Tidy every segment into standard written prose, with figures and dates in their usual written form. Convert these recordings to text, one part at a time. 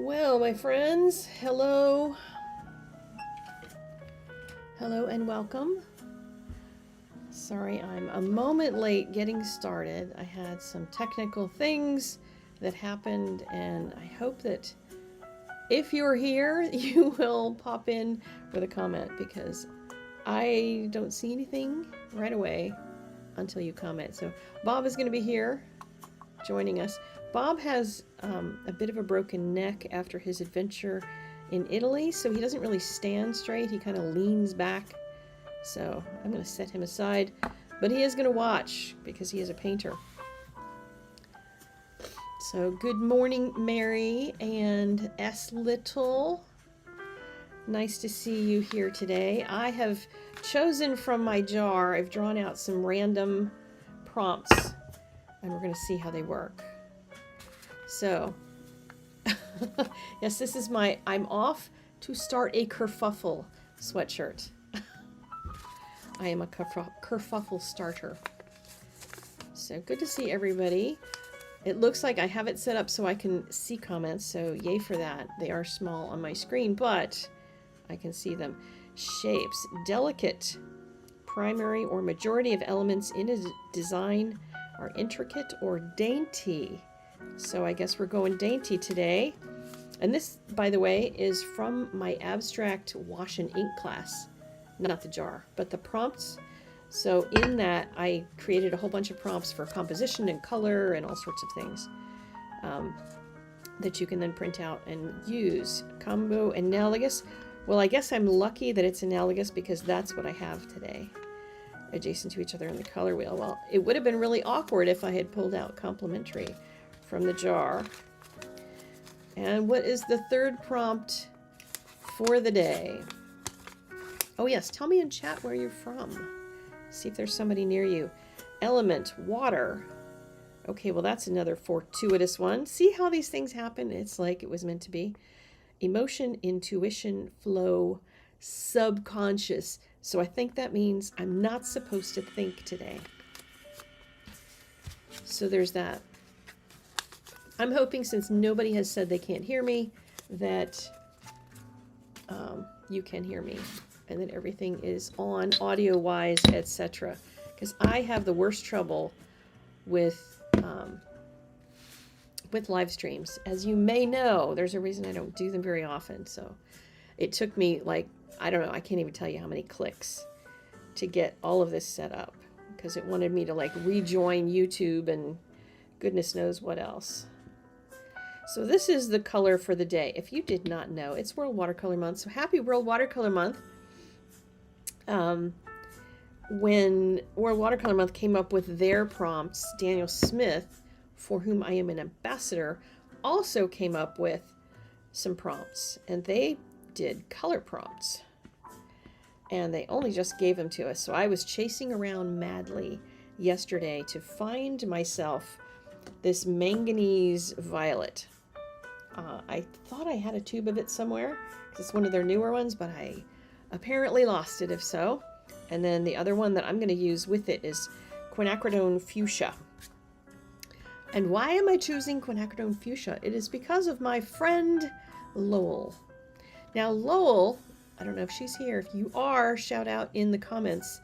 Well, my friends, hello. Hello and welcome. Sorry, I'm a moment late getting started. I had some technical things that happened, and I hope that if you're here, you will pop in with a comment because I don't see anything right away until you comment. So Bob is going to be here joining us. Bob has a bit of a broken neck after his adventure in Italy, so he doesn't really stand straight. He kind of leans back. So I'm going to set him aside, but he is going to watch because he is a painter. So good morning, Mary and S. Little. Nice to see you here today. I have chosen from my jar, I've drawn out some random prompts, and we're going to see how they work. So, yes, this is my I'm off to start a kerfuffle sweatshirt. I am a kerfuffle starter. So good to see everybody. It looks like I have it set up so I can see comments, so yay for that. They are small on my screen, but I can see them. Shapes, delicate, primary or majority of elements in a design are intricate or dainty. So I guess we're going dainty today. And this, by the way, is from my abstract wash and ink class. Not the jar, but the prompts. So in that, I created a whole bunch of prompts for composition and color and all sorts of things that you can then print out and use. Combo analogous. Well, I guess I'm lucky that it's analogous because that's what I have today. Adjacent to each other in the color wheel. Well, it would have been really awkward if I had pulled out complementary from the jar. And what is the third prompt for the day? Oh yes, tell me in chat where you're from. See if there's somebody near you. Element, water. Okay, well that's another fortuitous one. See how these things happen? It's like it was meant to be. Emotion, intuition, flow, subconscious. So I think that means I'm not supposed to think today. So there's that. I'm hoping, since nobody has said they can't hear me, that you can hear me and that everything is on audio-wise, etc. Because I have the worst trouble with live streams. As you may know, there's a reason I don't do them very often. So it took me like, I don't know, I can't even tell you how many clicks to get all of this set up because it wanted me to like rejoin YouTube and goodness knows what else. So this is the color for the day. If you did not know, it's World Watercolor Month. So happy World Watercolor Month. When World Watercolor Month came up with their prompts, Daniel Smith, for whom I am an ambassador, also came up with some prompts. And they did color prompts. And they only just gave them to us. So I was chasing around madly yesterday to find myself this Manganese Violet. I thought I had a tube of it somewhere because it's one of their newer ones, but I apparently lost it if so. And then the other one that I'm going to use with it is Quinacridone Fuchsia. And why am I choosing Quinacridone Fuchsia? It is because of my friend Lowell. Now Lowell, I don't know if she's here. If you are, shout out in the comments.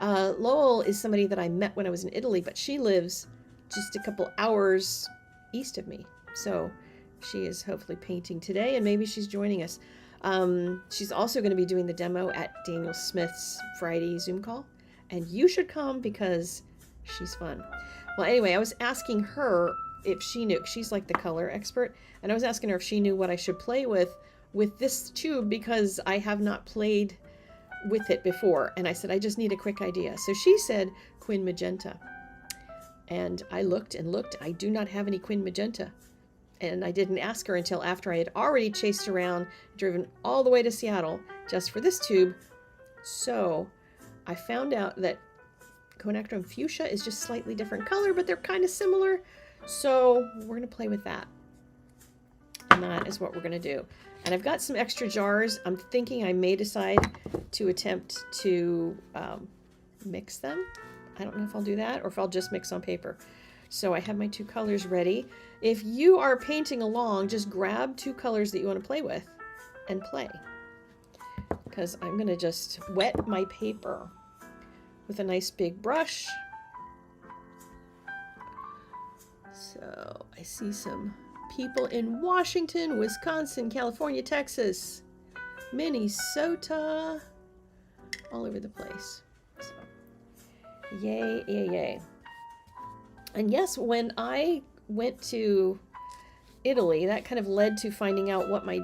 Lowell is somebody that I met when I was in Italy, but she lives just a couple hours east of me. So she is hopefully painting today, and maybe she's joining us. She's also going to be doing the demo at Daniel Smith's Friday Zoom call, and you should come because she's fun. Well, anyway, I was asking her if she knew. She's like the color expert, and I was asking her if she knew what I should play with this tube because I have not played with it before. And I said, I just need a quick idea. So she said Quin Magenta. And I looked and looked. I do not have any Quin Magenta. And I didn't ask her until after I had already chased around, driven all the way to Seattle just for this tube. So I found out that Quinacridone Fuchsia is just slightly different color, but they're kind of similar. So we're going to play with that. And that is what we're going to do. And I've got some extra jars. I'm thinking I may decide to attempt to mix them. I don't know if I'll do that or if I'll just mix on paper. So I have my 2 colors ready. If you are painting along, just grab 2 colors that you want to play with and play. Because I'm going to just wet my paper with a nice big brush. So I see some people in Washington, Wisconsin, California, Texas, Minnesota, all over the place. So, yay, yay, yay. And yes, when I went to Italy, that kind of led to finding out what my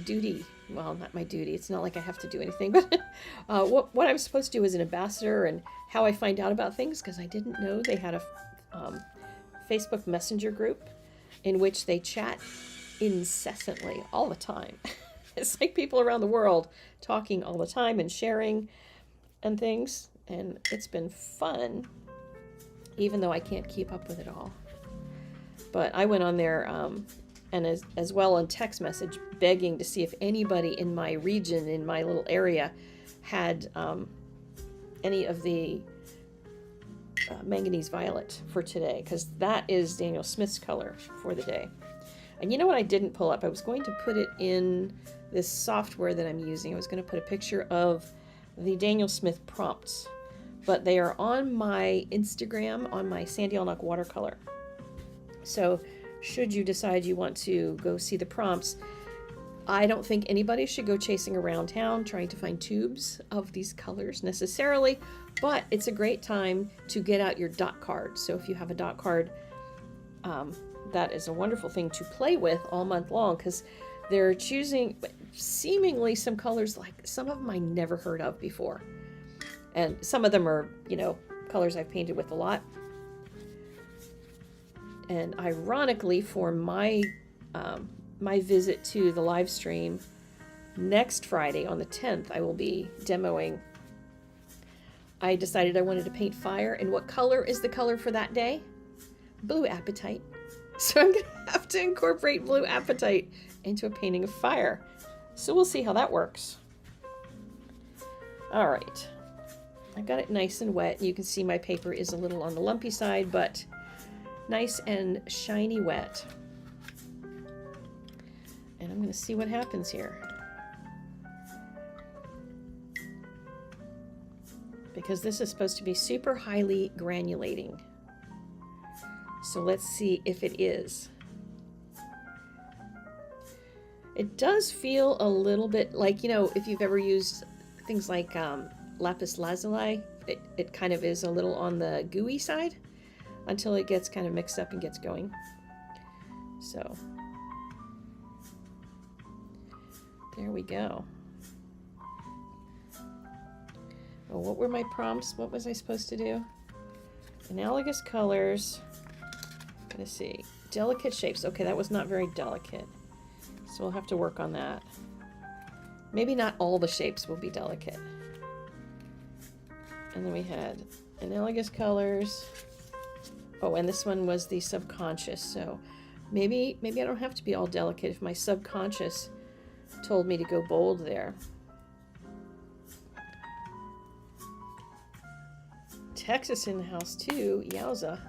duty, well, not my duty, it's not like I have to do anything, but what I'm supposed to do as an ambassador and how I find out about things, because I didn't know they had a Facebook Messenger group in which they chat incessantly all the time. It's like people around the world talking all the time and sharing and things, and it's been fun, even though I can't keep up with it all. But I went on there and as well on text message begging to see if anybody in my region, in my little area, had any of the Manganese Violet for today, because that is Daniel Smith's color for the day. And you know what I didn't pull up? I was going to put it in this software that I'm using. I was going to put a picture of the Daniel Smith prompts, but they are on my Instagram, on my Sandy Allnock watercolor. So should you decide you want to go see the prompts, I don't think anybody should go chasing around town trying to find tubes of these colors necessarily, but it's a great time to get out your dot card. So if you have a dot card, that is a wonderful thing to play with all month long, because they're choosing seemingly some colors, like some of them I never heard of before. And some of them are, you know, colors I've painted with a lot. And ironically, for my my visit to the live stream next Friday on the 10th, I will be demoing. I decided I wanted to paint fire, and what color is the color for that day? Blue apatite. So I'm going to have to incorporate blue apatite into a painting of fire. So we'll see how that works. All right. I got it nice and wet. You can see my paper is a little on the lumpy side, but nice and shiny wet. And I'm going to see what happens here. Because this is supposed to be super highly granulating. So let's see if it is. It does feel a little bit like, you know, if you've ever used things like lapis lazuli, it kind of is a little on the gooey side until it gets kind of mixed up and gets going. So there we go. Oh, what were my prompts? What was I supposed to do? Analogous colors. Let's see. Delicate shapes. Okay, that was not very delicate. So we'll have to work on that. Maybe not all the shapes will be delicate. And then we had analogous colors. Oh, and this one was the subconscious. So maybe I don't have to be all delicate if my subconscious told me to go bold there. Texas in the house too. Yowza.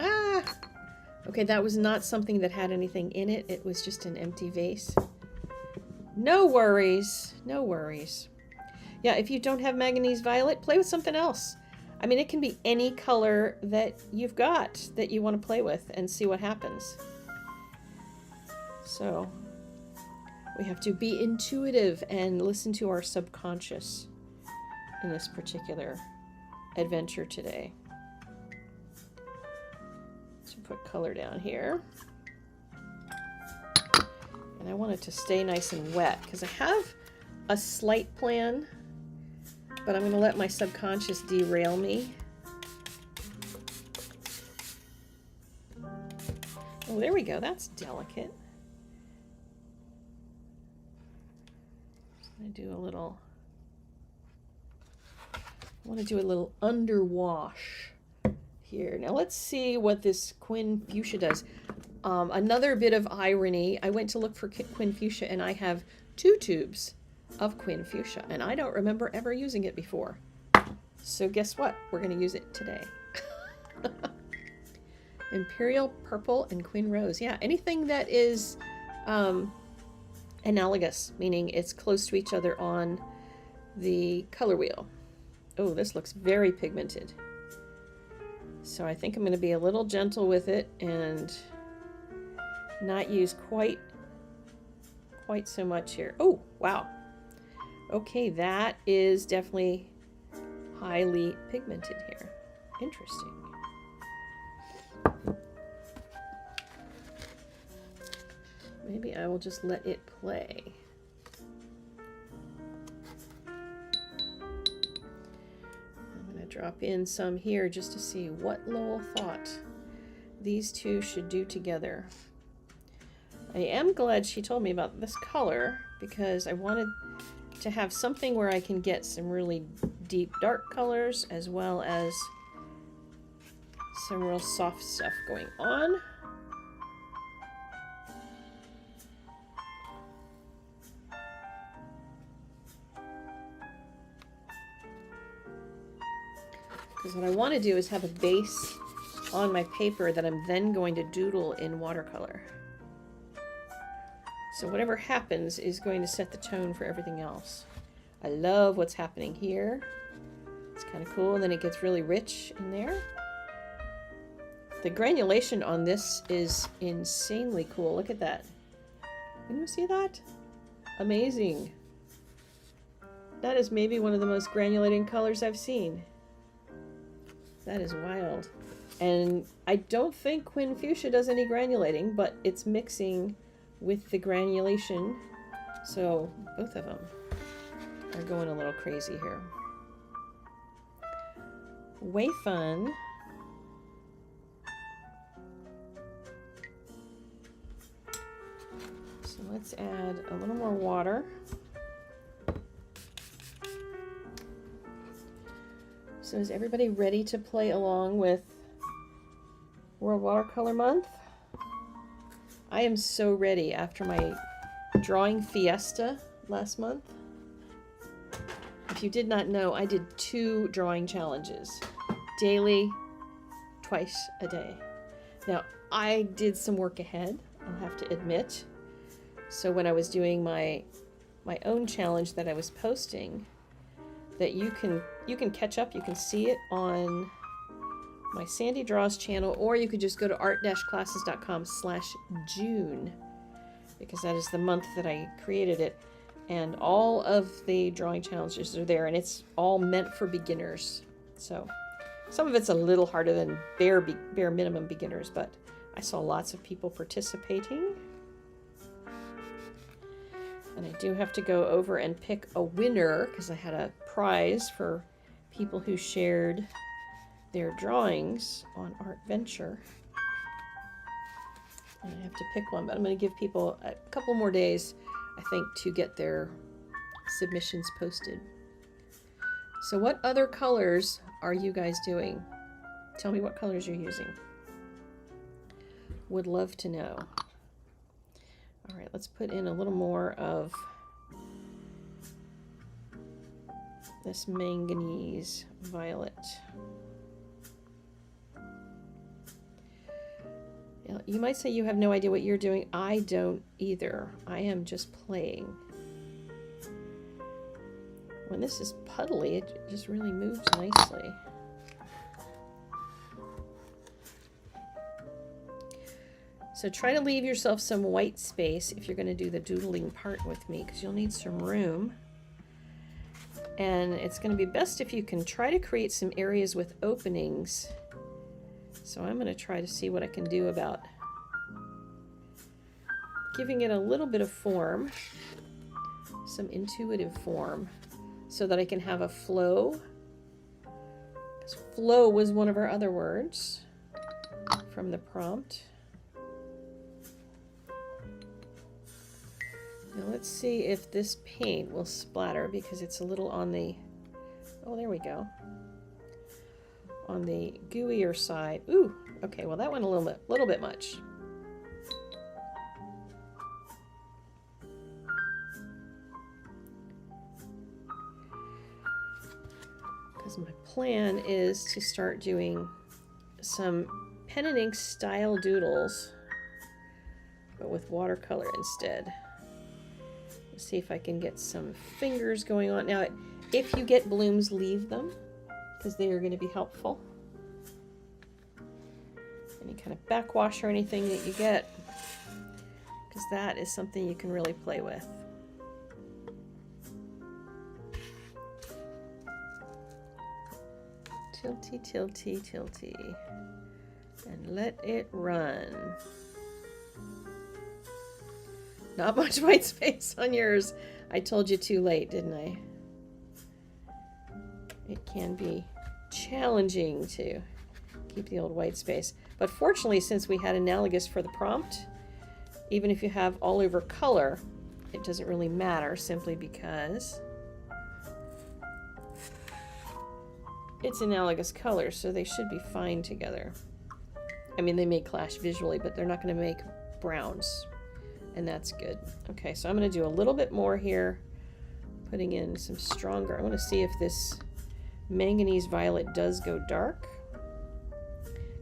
Ah! Okay, that was not something that had anything in it. It was just an empty vase. No worries. No worries. Yeah, if you don't have Manganese Violet, play with something else. I mean, it can be any color that you've got that you want to play with and see what happens. So we have to be intuitive and listen to our subconscious in this particular adventure today. So put color down here. And I want it to stay nice and wet because I have a slight plan, but I'm going to let my subconscious derail me. Oh, there we go. That's delicate. I'm going to do a little... I want to do a little underwash here. Now let's see what this Quin Fuchsia does. Another bit of irony. I went to look for Quin Fuchsia and I have 2 tubes of Quin Fuchsia and I don't remember ever using it before. So guess what? We're going to use it today. Imperial Purple and Queen Rose. Yeah, anything that is analogous, meaning it's close to each other on the color wheel. Oh, this looks very pigmented. So I think I'm going to be a little gentle with it and not use quite so much here. Oh, wow. Okay, that is definitely highly pigmented here. Interesting. Maybe I will just let it play. I'm going to drop in some here just to see what Lowell thought these two should do together. I am glad she told me about this color because I wanted to have something where I can get some really deep dark colors as well as some real soft stuff going on. Because what I want to do is have a base on my paper that I'm then going to doodle in watercolor. So whatever happens is going to set the tone for everything else. I love what's happening here. It's kind of cool, and then it gets really rich in there. The granulation on this is insanely cool. Look at that. Can you see that? Amazing. That is maybe one of the most granulating colors I've seen. That is wild. And I don't think Quin Fuchsia does any granulating, but it's mixing with the granulation. So both of them are going a little crazy here. Way fun. So let's add a little more water. So is everybody ready to play along with World Watercolor Month? I am so ready after my drawing fiesta last month. If you did not know, I did 2 drawing challenges. Daily, twice a day. Now, I did some work ahead, I'll have to admit. So when I was doing my own challenge that I was posting, that you can catch up, you can see it on my Sandy Draws channel, or you could just go to art-classes.com/June, because that is the month that I created it, and all of the drawing challenges are there, and it's all meant for beginners. So some of it's a little harder than bare minimum beginners, but I saw lots of people participating. And I do have to go over and pick a winner, because I had a prize for people who shared their drawings on Art Venture. And I have to pick one, but I'm going to give people a couple more days, I think, to get their submissions posted. So what other colors are you guys doing? Tell me what colors you're using. Would love to know. All right, let's put in a little more of this Manganese Violet. Now, you might say you have no idea what you're doing. I don't either. I am just playing. When this is puddly, it just really moves nicely. So try to leave yourself some white space if you're going to do the doodling part with me, because you'll need some room. And it's going to be best if you can try to create some areas with openings. So I'm going to try to see what I can do about giving it a little bit of form, some intuitive form, so that I can have a flow. Because flow was one of our other words from the prompt. Now let's see if this paint will splatter, because it's a little on the, oh, there we go, on the gooier side. Ooh, okay, well that went a little bit much. Because my plan is to start doing some pen and ink style doodles, but with watercolor instead. Let's see if I can get some fingers going on. Now, if you get blooms, leave them, because they are going to be helpful. Any kind of backwash or anything that you get, because that is something you can really play with. Tilty, tilty, tilty. And let it run. Not much white space on yours. I told you too late, didn't I? It can be challenging to keep the old white space. But fortunately, since we had analogous for the prompt, even if you have all over color, it doesn't really matter, simply because it's analogous colors, so they should be fine together. I mean, they may clash visually, but they're not going to make browns, and that's good. Okay, so I'm going to do a little bit more here, putting in some stronger. I want to see if this Manganese Violet does go dark,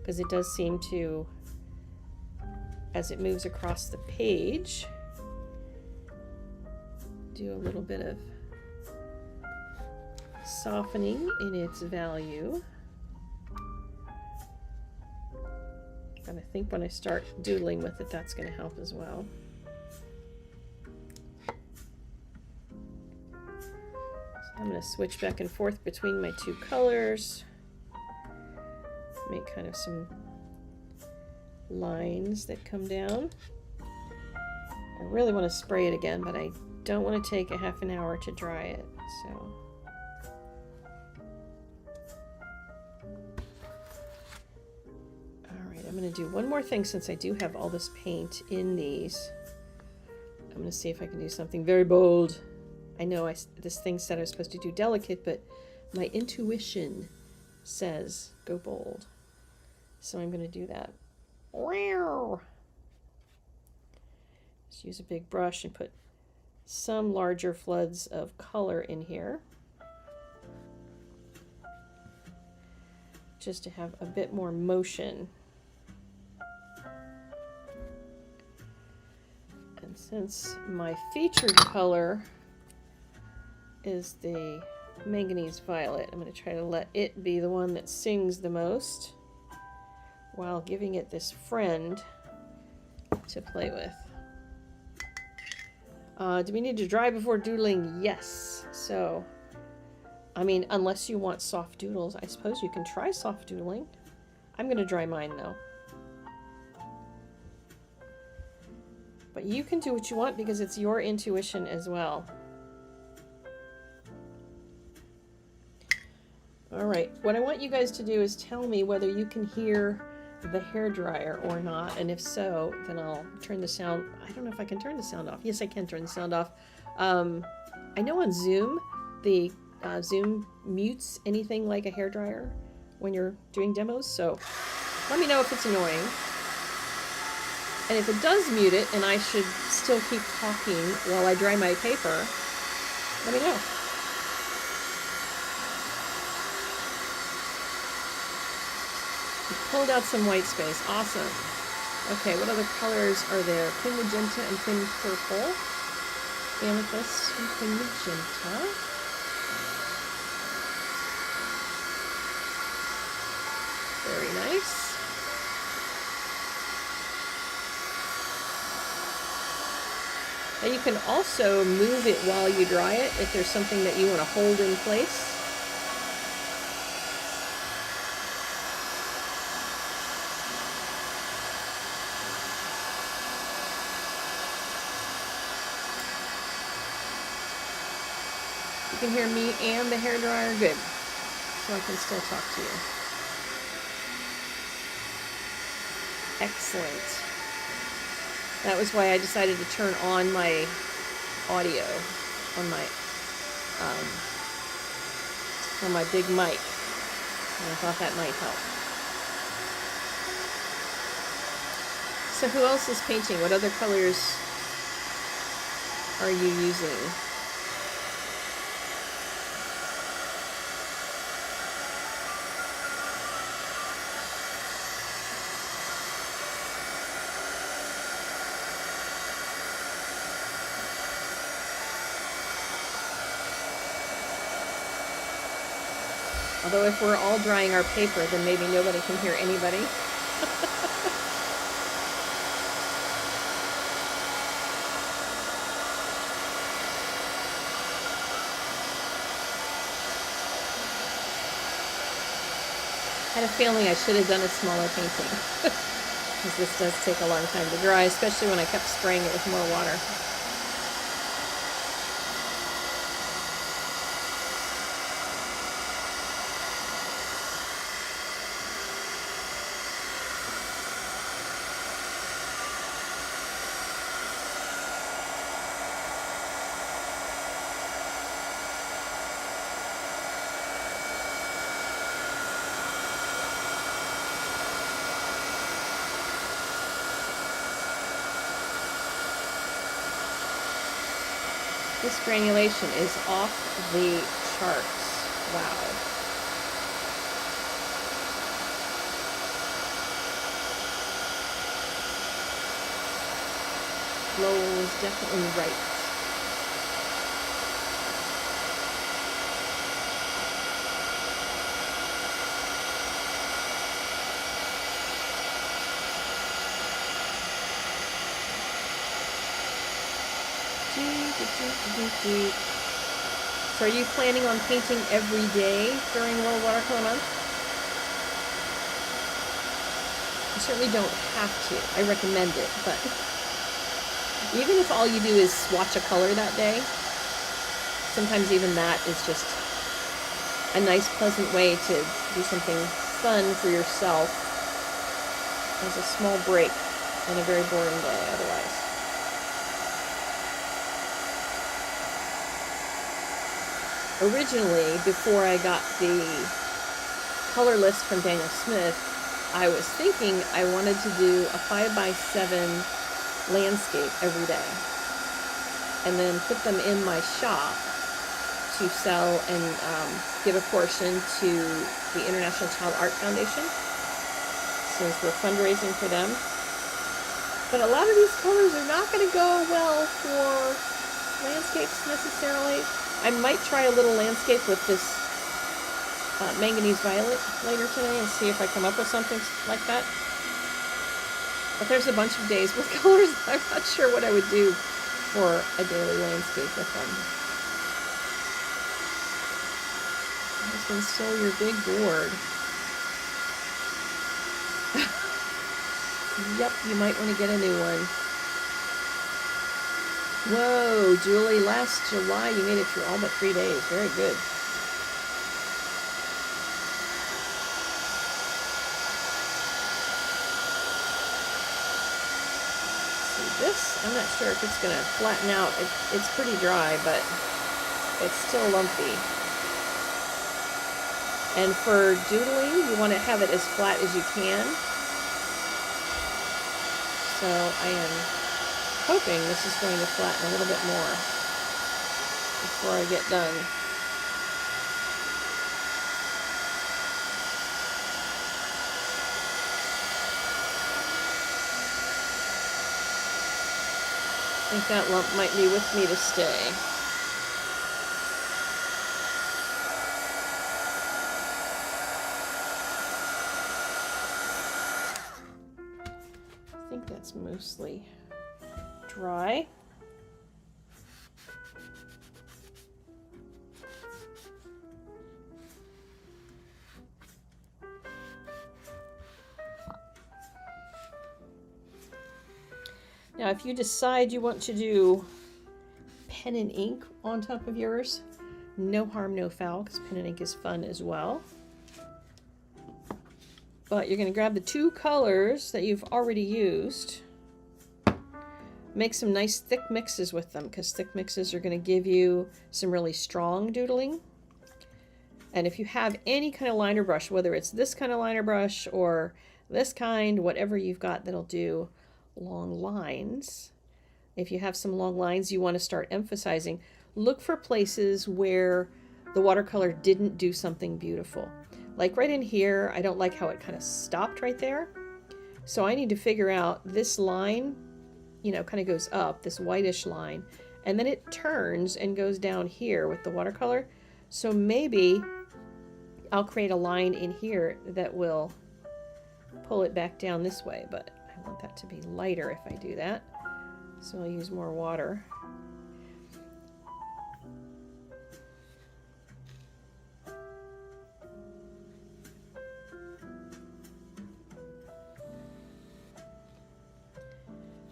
because it does seem to, as it moves across the page, do a little bit of softening in its value. And I think when I start doodling with it, that's going to help as well. So I'm going to switch back and forth between my two colors. Make kind of some lines that come down. I really want to spray it again, but I don't want to take a half an hour to dry it. So I'm going to do one more thing since I do have all this paint in these. I'm going to see if I can do something very bold. I know this thing said I was supposed to do delicate, but my intuition says go bold. So I'm going to do that. Just use a big brush and put some larger floods of color in here, just to have a bit more motion. And since my featured color is the Manganese Violet, I'm going to try to let it be the one that sings the most, while giving it this friend to play with. Do we need to dry before doodling? Yes. So, I mean, unless you want soft doodles, I suppose you can try soft doodling. I'm going to dry mine though. But you can do what you want because it's your intuition as well. All right, what I want you guys to do is tell me whether you can hear the hairdryer or not, and if so, then I'll turn the sound. I don't know if I can turn the sound off. Yes, I can turn the sound off. I know on Zoom, the Zoom mutes anything like a hairdryer when you're doing demos, so let me know if it's annoying. And if it does mute it, and I should still keep talking while I dry my paper, let me know. Pulled out some white space. Awesome. Okay, what other colors are there? Quin Magenta and Quin Purple. Amethyst and Quin Magenta. Very nice. And you can also move it while you dry it if there's something that you want to hold in place. You can hear me and the hairdryer good, so I can still talk to you. Excellent. That was why I decided to turn on my audio on my big mic, and I thought that might help. So who else is painting? What other colors are you using? Although if we're all drying our paper, then maybe nobody can hear anybody. I had a feeling I should have done a smaller painting, because this does take a long time to dry, especially when I kept spraying it with more water. This granulation is off the charts. Wow. Flow is definitely right. So are you planning on painting every day during World Watercolor Month? You certainly don't have to. I recommend it, but even if all you do is swatch a color that day, sometimes even that is just a nice, pleasant way to do something fun for yourself as a small break in a very boring day otherwise. Originally, before I got the color list from Daniel Smith, I was thinking I wanted to do a 5x7 landscape every day and then put them in my shop to sell and give a portion to the International Child Art Foundation since we're fundraising for them. But a lot of these colors are not going to go well for landscapes necessarily. I might try a little landscape with this Manganese Violet later today and see if I come up with something like that. But there's a bunch of days with colors I'm not sure what I would do for a daily landscape with them. Husband, stole your big board. Yep, you might want to get a new one. Whoa, Julie, last July you made it through all but 3 days. Very good. See, this, I'm not sure if it's going to flatten out. It's pretty dry, but it's still lumpy. And for doodling, you want to have it as flat as you can. So I am hoping this is going to flatten a little bit more before I get done. I think that lump might be with me to stay. I think that's mostly dry. Now, if you decide you want to do pen and ink on top of yours, no harm, no foul, because pen and ink is fun as well. But you're going to grab the two colors that you've already used. Make some nice thick mixes with them, because thick mixes are going to give you some really strong doodling. And if you have any kind of liner brush, whether it's this kind of liner brush or this kind, whatever you've got that'll do long lines, if you have some long lines you want to start emphasizing, look for places where the watercolor didn't do something beautiful. Like right in here, I don't like how it kind of stopped right there. So I need to figure out this line, you know, kind of goes up, this whitish line, and then it turns and goes down here with the watercolor. So maybe I'll create a line in here that will pull it back down this way, but I want that to be lighter if I do that. So I'll use more water.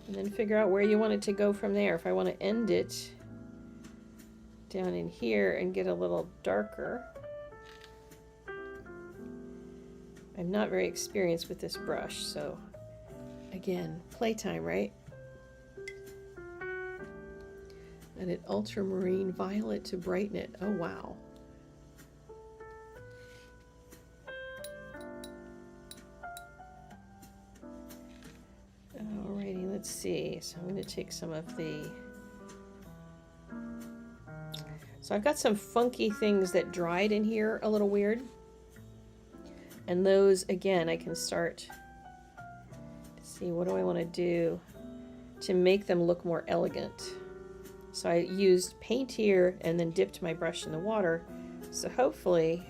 And then figure out where you want it to go from there. If I want to end it down in here and get a little darker. I'm not very experienced with this brush, so again, playtime, right? And it ultramarine violet to brighten it. Oh wow. Alrighty, let's see. So I'm going to take some of the... So I've got some funky things that dried in here a little weird. And those, again, I can start to see what do I want to do to make them look more elegant. So I used paint here and then dipped my brush in the water. So hopefully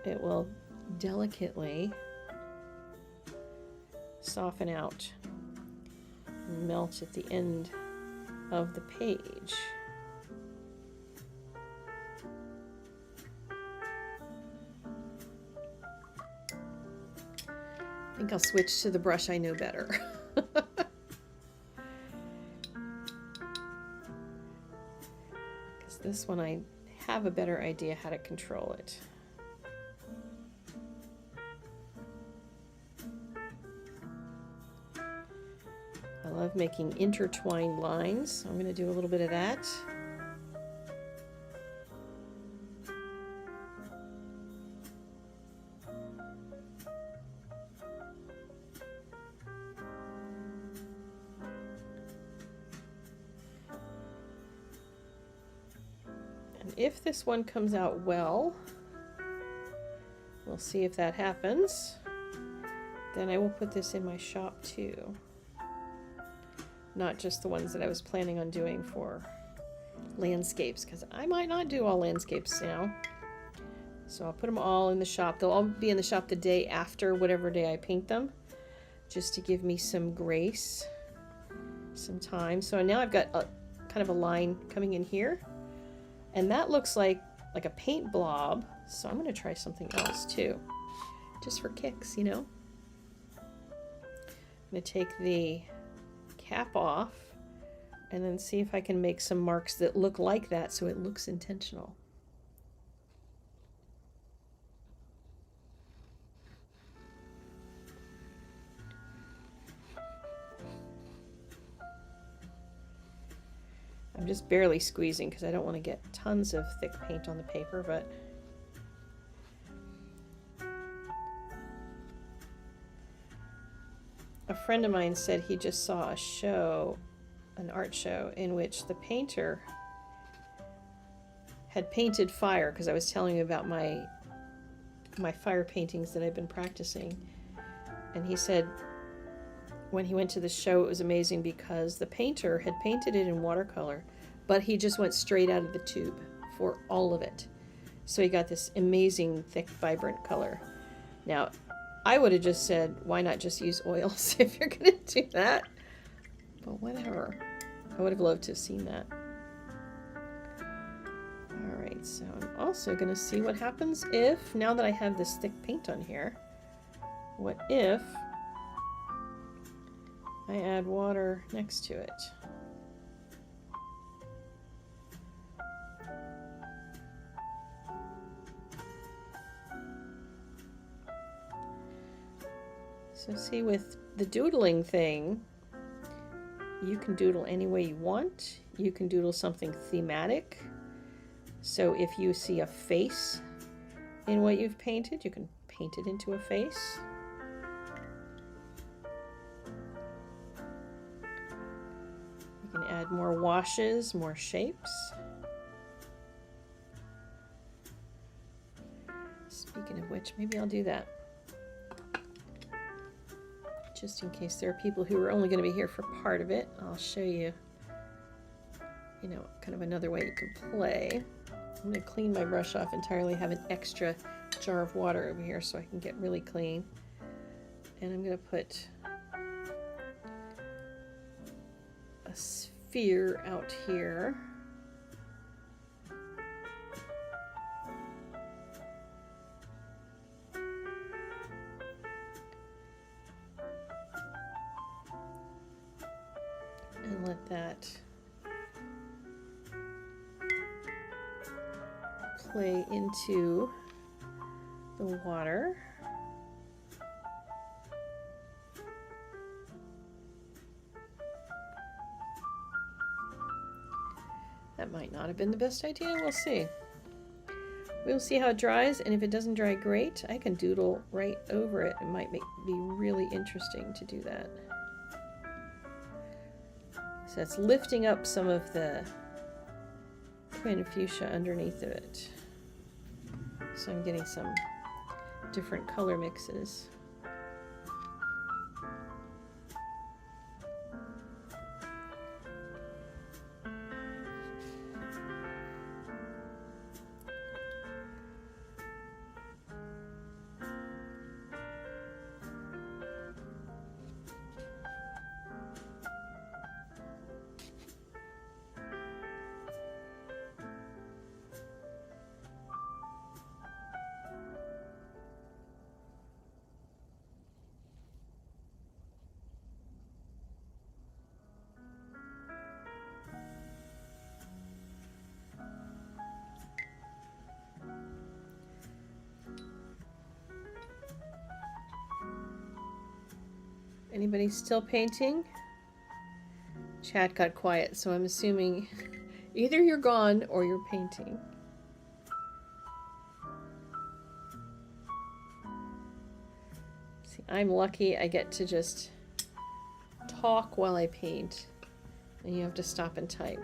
it will delicately soften out and melt at the end of the page. I think I'll switch to the brush I know better. Because this one I have a better idea how to control it. I love making intertwined lines, so I'm going to do a little bit of that. If this one comes out well, we'll see if that happens. Then I will put this in my shop too. Not just the ones that I was planning on doing for landscapes, because I might not do all landscapes now. So I'll put them all in the shop. They'll all be in the shop the day after whatever day I paint them, just to give me some grace, some time. So now I've got a kind of a line coming in here. And that looks like a paint blob, so I'm going to try something else too, just for kicks, you know. I'm going to take the cap off and then see if I can make some marks that look like that so it looks intentional. I'm just barely squeezing because I don't want to get tons of thick paint on the paper, but a friend of mine said he just saw a show, an art show, in which the painter had painted fire, because I was telling him about my fire paintings that I've been practicing. And he said when he went to the show, it was amazing because the painter had painted it in watercolor, but he just went straight out of the tube for all of it. So he got this amazing, thick, vibrant color. Now, I would have just said, why not just use oils if you're going to do that? But whatever. I would have loved to have seen that. All right, so I'm also going to see what happens if, now that I have this thick paint on here, what if I add water next to it? So see, with the doodling thing, you can doodle any way you want. You can doodle something thematic. So if you see a face in what you've painted, you can paint it into a face. You can add more washes, more shapes. Speaking of which, maybe I'll do that. Just in case there are people who are only going to be here for part of it, I'll show you, you know, kind of another way you can play. I'm going to clean my brush off entirely, have an extra jar of water over here so I can get really clean. And I'm going to put a sphere out here. And let that play into the water. That might not have been the best idea. We'll see. We'll see how it dries, and if it doesn't dry great, I can doodle right over it. It might be really interesting to do that. So it's lifting up some of the twin fuchsia underneath of it. So I'm getting some different color mixes. Anybody still painting? Chat got quiet, so I'm assuming either you're gone or you're painting. See, I'm lucky I get to just talk while I paint, and you have to stop and type.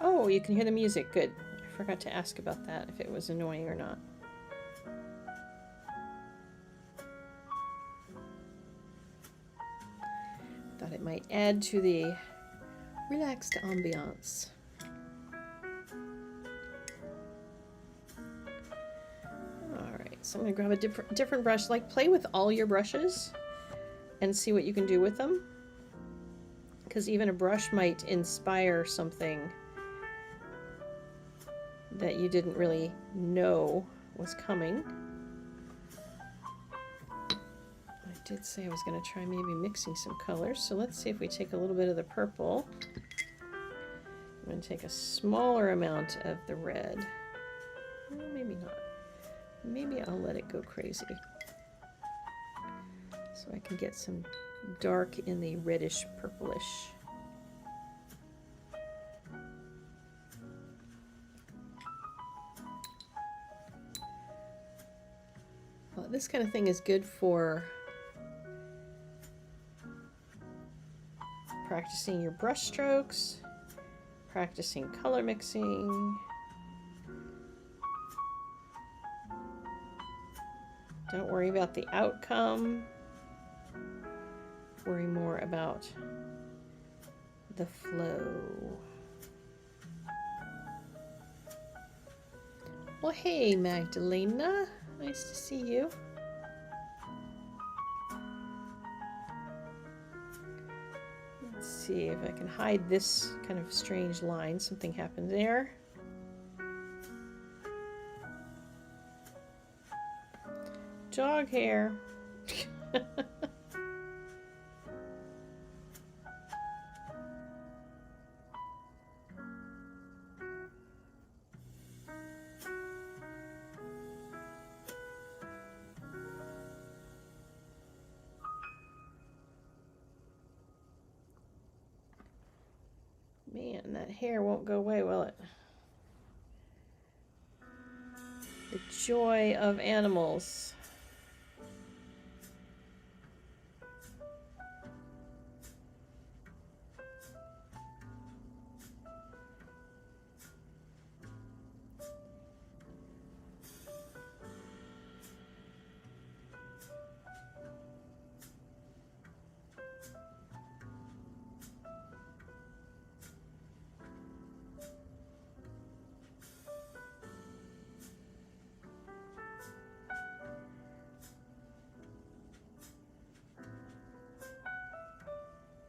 Oh, you can hear the music. Good. I forgot to ask about that, if it was annoying or not. Thought it might add to the relaxed ambiance. Alright, so I'm going to grab a different brush. Like, play with all your brushes and see what you can do with them. Because even a brush might inspire something that you didn't really know was coming. I did say I was going to try maybe mixing some colors, so let's see if we take a little bit of the purple. I'm going to take a smaller amount of the red. Well, maybe not. Maybe I'll let it go crazy, so I can get some dark in the reddish purplish. Well, this kind of thing is good for practicing your brush strokes, practicing color mixing. Don't worry about the outcome. Worry more about the flow. Well, hey, Magdalena. Nice to see you. Let's see if I can hide this kind of strange line. Something happened there. Dog hair. Man, that hair won't go away, will it? The joy of animals.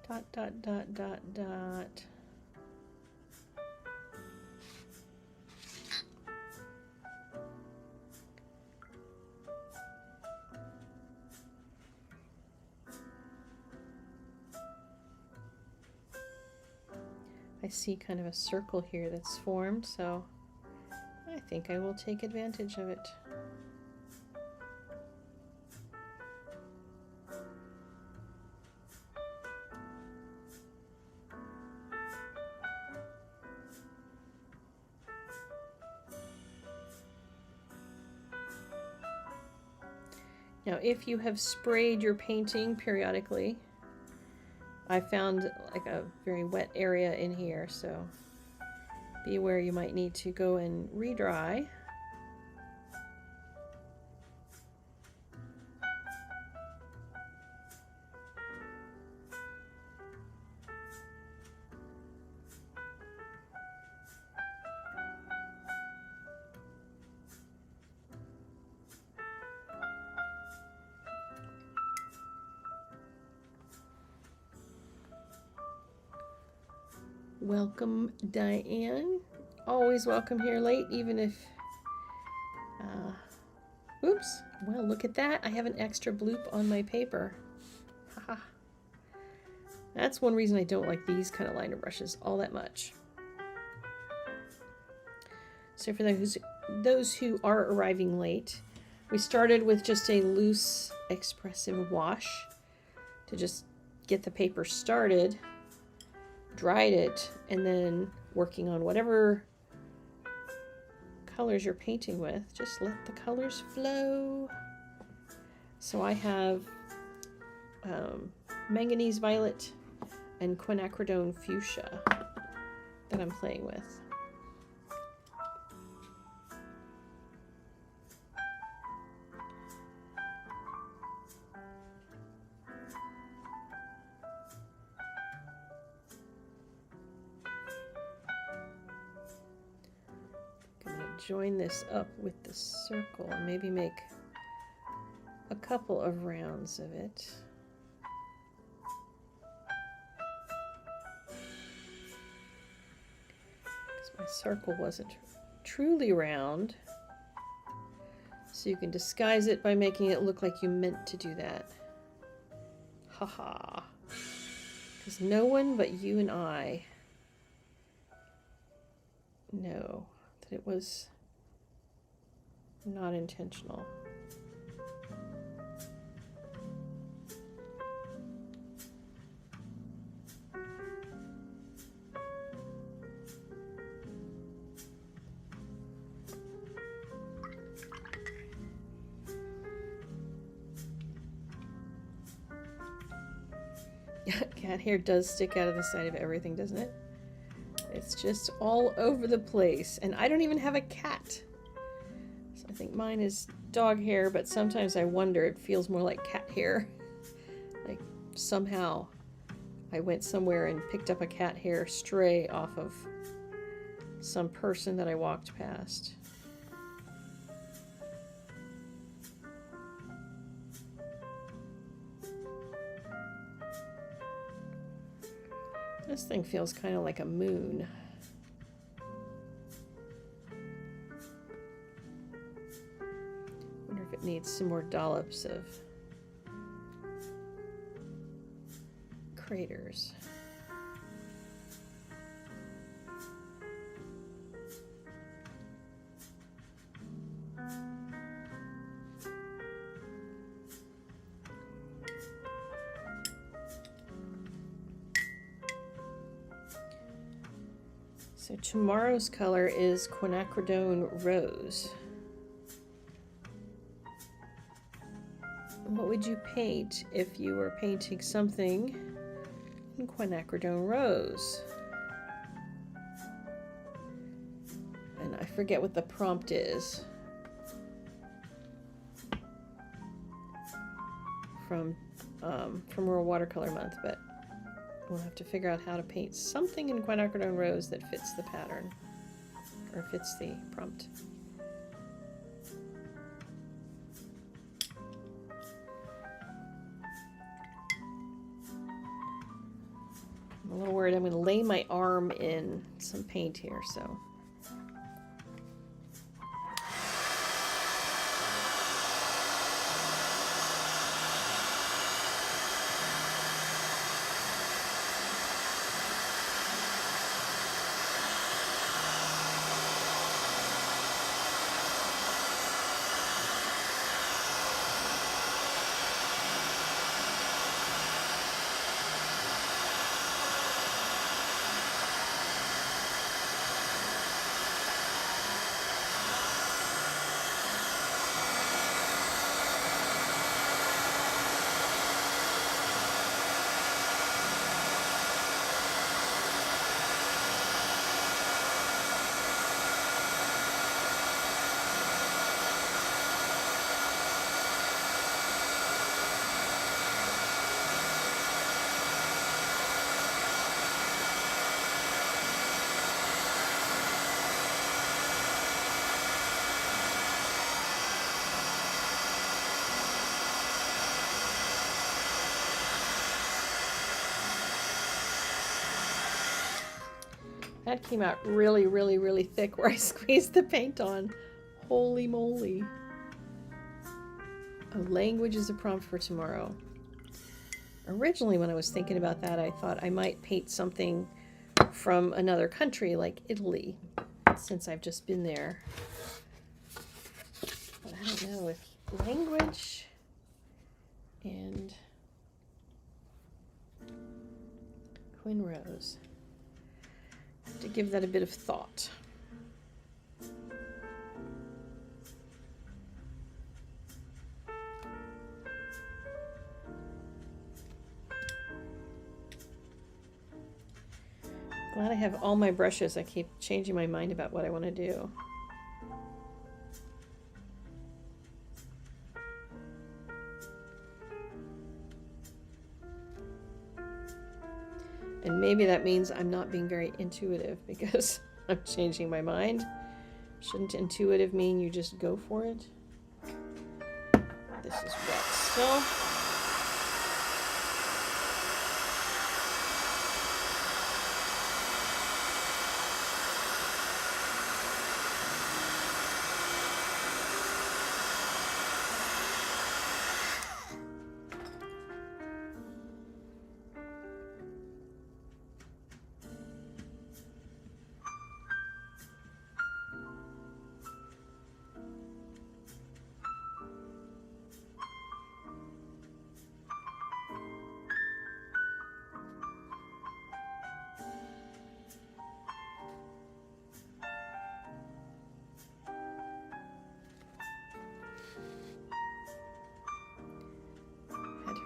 Dot, dot, dot, dot, dot. I see kind of a circle here that's formed, so I think I will take advantage of it. Now, if you have sprayed your painting periodically, I found like a very wet area in here, so be aware you might need to go and re-dry. Welcome, Diane. Always welcome here late, even if... oops. Well, look at that. I have an extra bloop on my paper. Haha. That's one reason I don't like these kind of liner brushes all that much. So for those who are arriving late, we started with just a loose expressive wash to just get the paper started. Dried it, and then working on whatever colors you're painting with. Just let the colors flow. So I have Manganese Violet and Quinacridone Fuchsia that I'm playing with. Join this up with the circle and maybe make a couple of rounds of it. Because my circle wasn't truly round. So you can disguise it by making it look like you meant to do that. Haha. Because no one but you and I know that it was not intentional. Cat hair does stick out of the side of everything, doesn't it? It's just all over the place, and I don't even have a cat. So I think mine is dog hair, but sometimes I wonder, it feels more like cat hair. Like somehow I went somewhere and picked up a cat hair stray off of some person that I walked past. This thing feels kind of like a moon. Wonder if it needs some more dollops of craters. So tomorrow's color is Quinacridone Rose. What would you paint if you were painting something in Quinacridone Rose? And I forget what the prompt is from World Watercolor Month, but we'll have to figure out how to paint something in Quinacridone Rose that fits the pattern, or fits the prompt. I'm a little worried I'm going to lay my arm in some paint here, so. That came out really, really, really thick where I squeezed the paint on. Holy moly. Oh, language is a prompt for tomorrow. Originally, when I was thinking about that, I thought I might paint something from another country, like Italy, since I've just been there. But I don't know, with language and Quin Rose. To give that a bit of thought. Glad I have all my brushes. I keep changing my mind about what I want to do. And maybe that means I'm not being very intuitive because I'm changing my mind. Shouldn't intuitive mean you just go for it? This is wet still.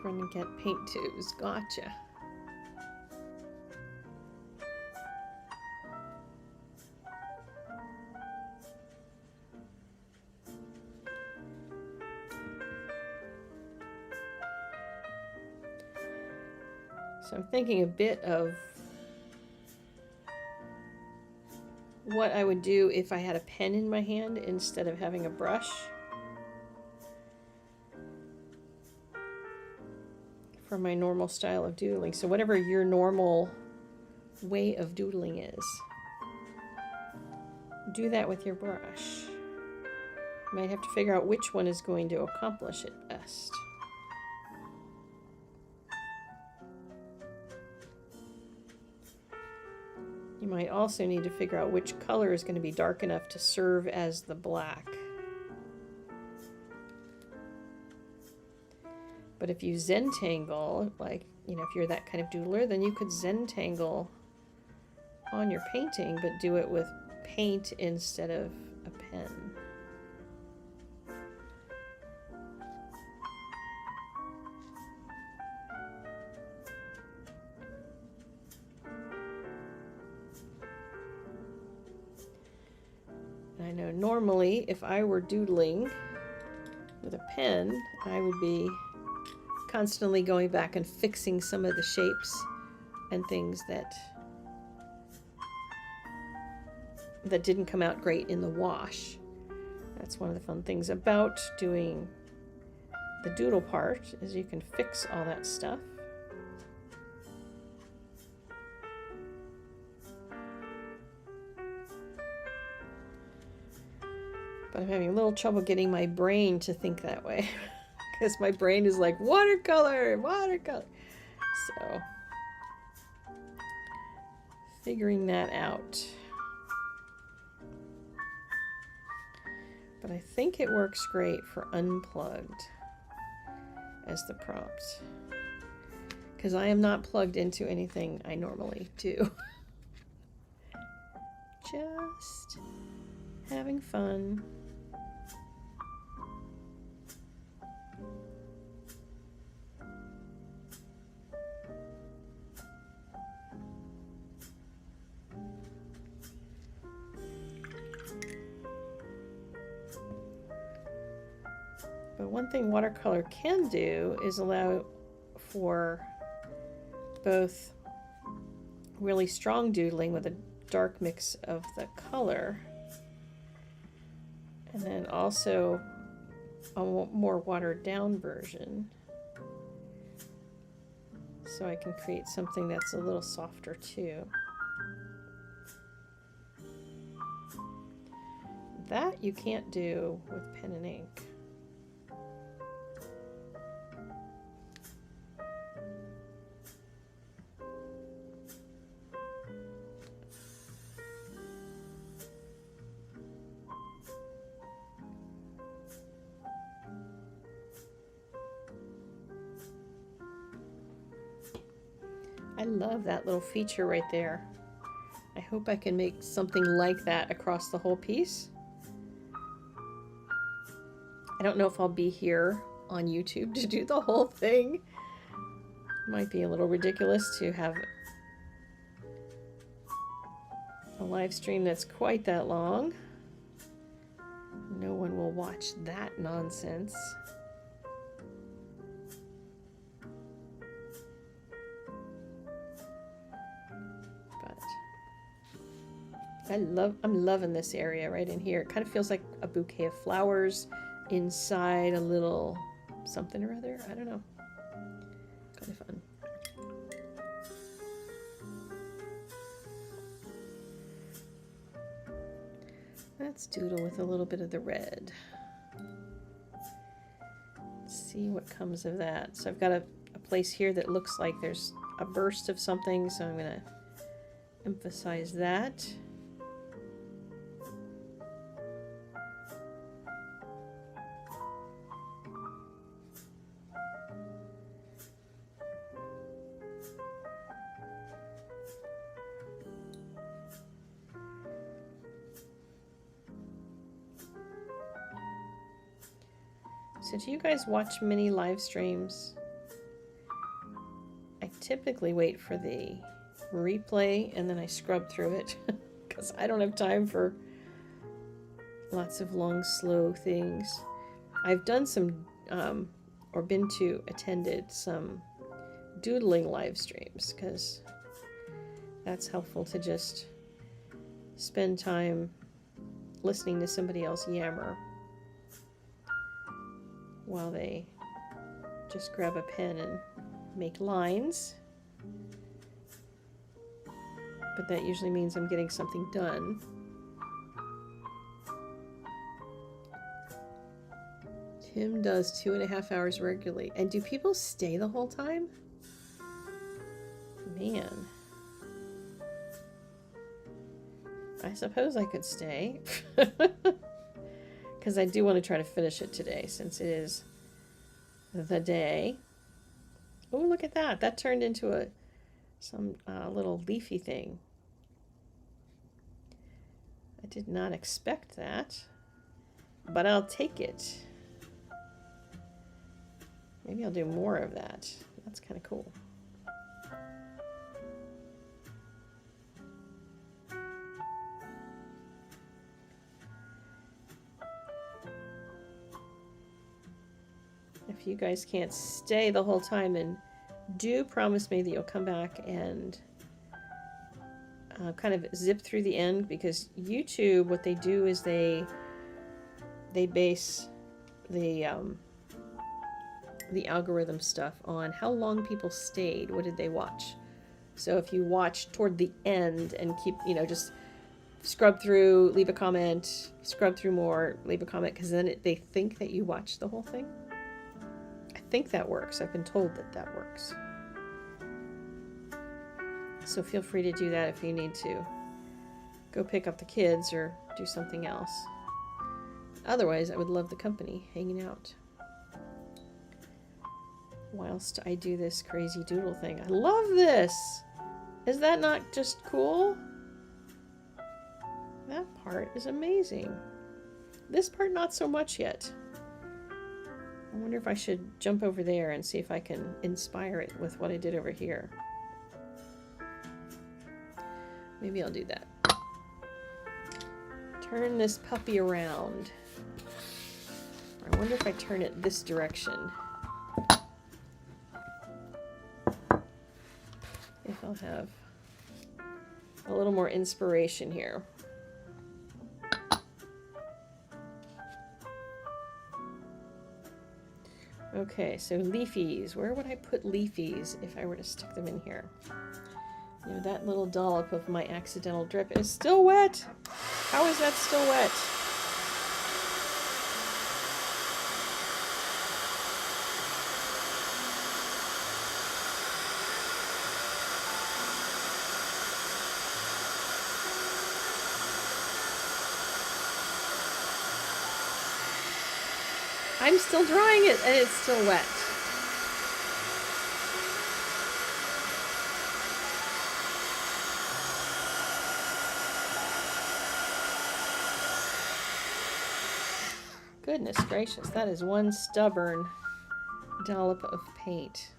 Run and get paint tubes. Gotcha. So I'm thinking a bit of what I would do if I had a pen in my hand instead of having a brush. For my normal style of doodling. So whatever your normal way of doodling is, do that with your brush. You might have to figure out which one is going to accomplish it best. You might also need to figure out which color is going to be dark enough to serve as the black. But if you Zentangle, like, you know, if you're that kind of doodler, then you could Zentangle on your painting, but do it with paint instead of a pen. I know normally if I were doodling with a pen, I would be constantly going back and fixing some of the shapes and things that didn't come out great in the wash. That's one of the fun things about doing the doodle part, is you can fix all that stuff. But I'm having a little trouble getting my brain to think that way because my brain is like watercolor, watercolor. So figuring that out. But I think it works great for unplugged as the prompt, because I am not plugged into anything I normally do. Just having fun. But one thing watercolor can do is allow for both really strong doodling with a dark mix of the color, and then also a more watered down version. So I can create something that's a little softer too. That you can't do with pen and ink. I love that little feature right there. I hope I can make something like that across the whole piece. I don't know if I'll be here on YouTube to do the whole thing. Might be a little ridiculous to have a live stream that's quite that long. No one will watch that nonsense. I'm loving this area right in here. It kind of feels like a bouquet of flowers inside a little something or other. I don't know. Kind of fun. Let's doodle with a little bit of the red. See what comes of that. So I've got a place here that looks like there's a burst of something, so I'm going to emphasize that. So do you guys watch mini live streams? I typically wait for the replay and then I scrub through it because I don't have time for lots of long, slow things. I've done some, or attended some doodling live streams because that's helpful to just spend time listening to somebody else yammer while they just grab a pen and make lines. But that usually means I'm getting something done. Tim does 2.5 hours regularly. And do people stay the whole time? Man. I suppose I could stay. Because I do want to try to finish it today since it is the day. Oh, look at that. That turned into some little leafy thing. I did not expect that, but I'll take it. Maybe I'll do more of that. That's kind of cool. you guys can't stay the whole time, then do promise me that you'll come back and kind of zip through the end, because YouTube, what they do is they base the algorithm stuff on how long people stayed. What did they watch? So if you watch toward the end and keep, just scrub through, leave a comment, scrub through more, leave a comment, because then they think that you watched the whole thing. I think that works. I've been told that that works. So feel free to do that if you need to go pick up the kids or do something else. Otherwise, I would love the company hanging out whilst I do this crazy doodle thing. I love this! Is that not just cool? That part is amazing. This part, not so much yet. I wonder if I should jump over there and see if I can inspire it with what I did over here. Maybe I'll do that. Turn this puppy around. I wonder if I turn it this direction, if I'll have a little more inspiration here. Okay, so leafies. Where would I put leafies if I were to stick them in here? That little dollop of my accidental drip is still wet. How is that still wet? I'm still drying it and it's still wet. Goodness gracious, that is one stubborn dollop of paint.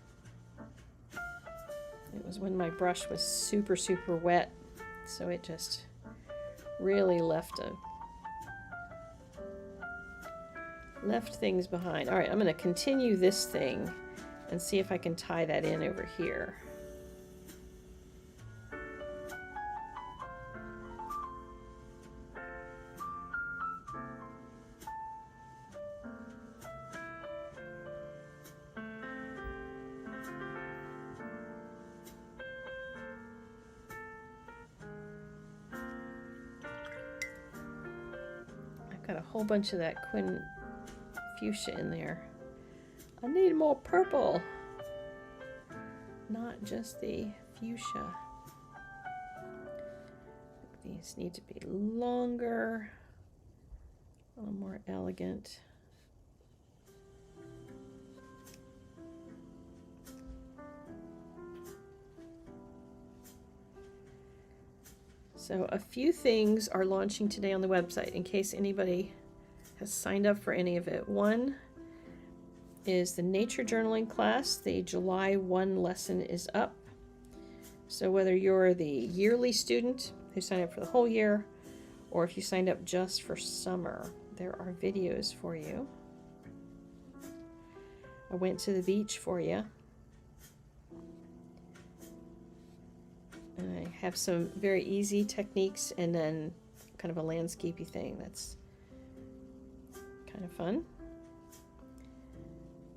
It was when my brush was super, super wet, so it just really left things behind. All right, I'm going to continue this thing and see if I can tie that in over here. Got a whole bunch of that Fuchsia in there. I need more purple, not just the fuchsia. These need to be longer, a little more elegant. So a few things are launching today on the website in case anybody has signed up for any of it. One is the nature journaling class. The July 1 lesson is up. So whether you're the yearly student who signed up for the whole year, or if you signed up just for summer, there are videos for you. I went to the beach for you. And I have some very easy techniques and then kind of a landscapey thing that's kind of fun.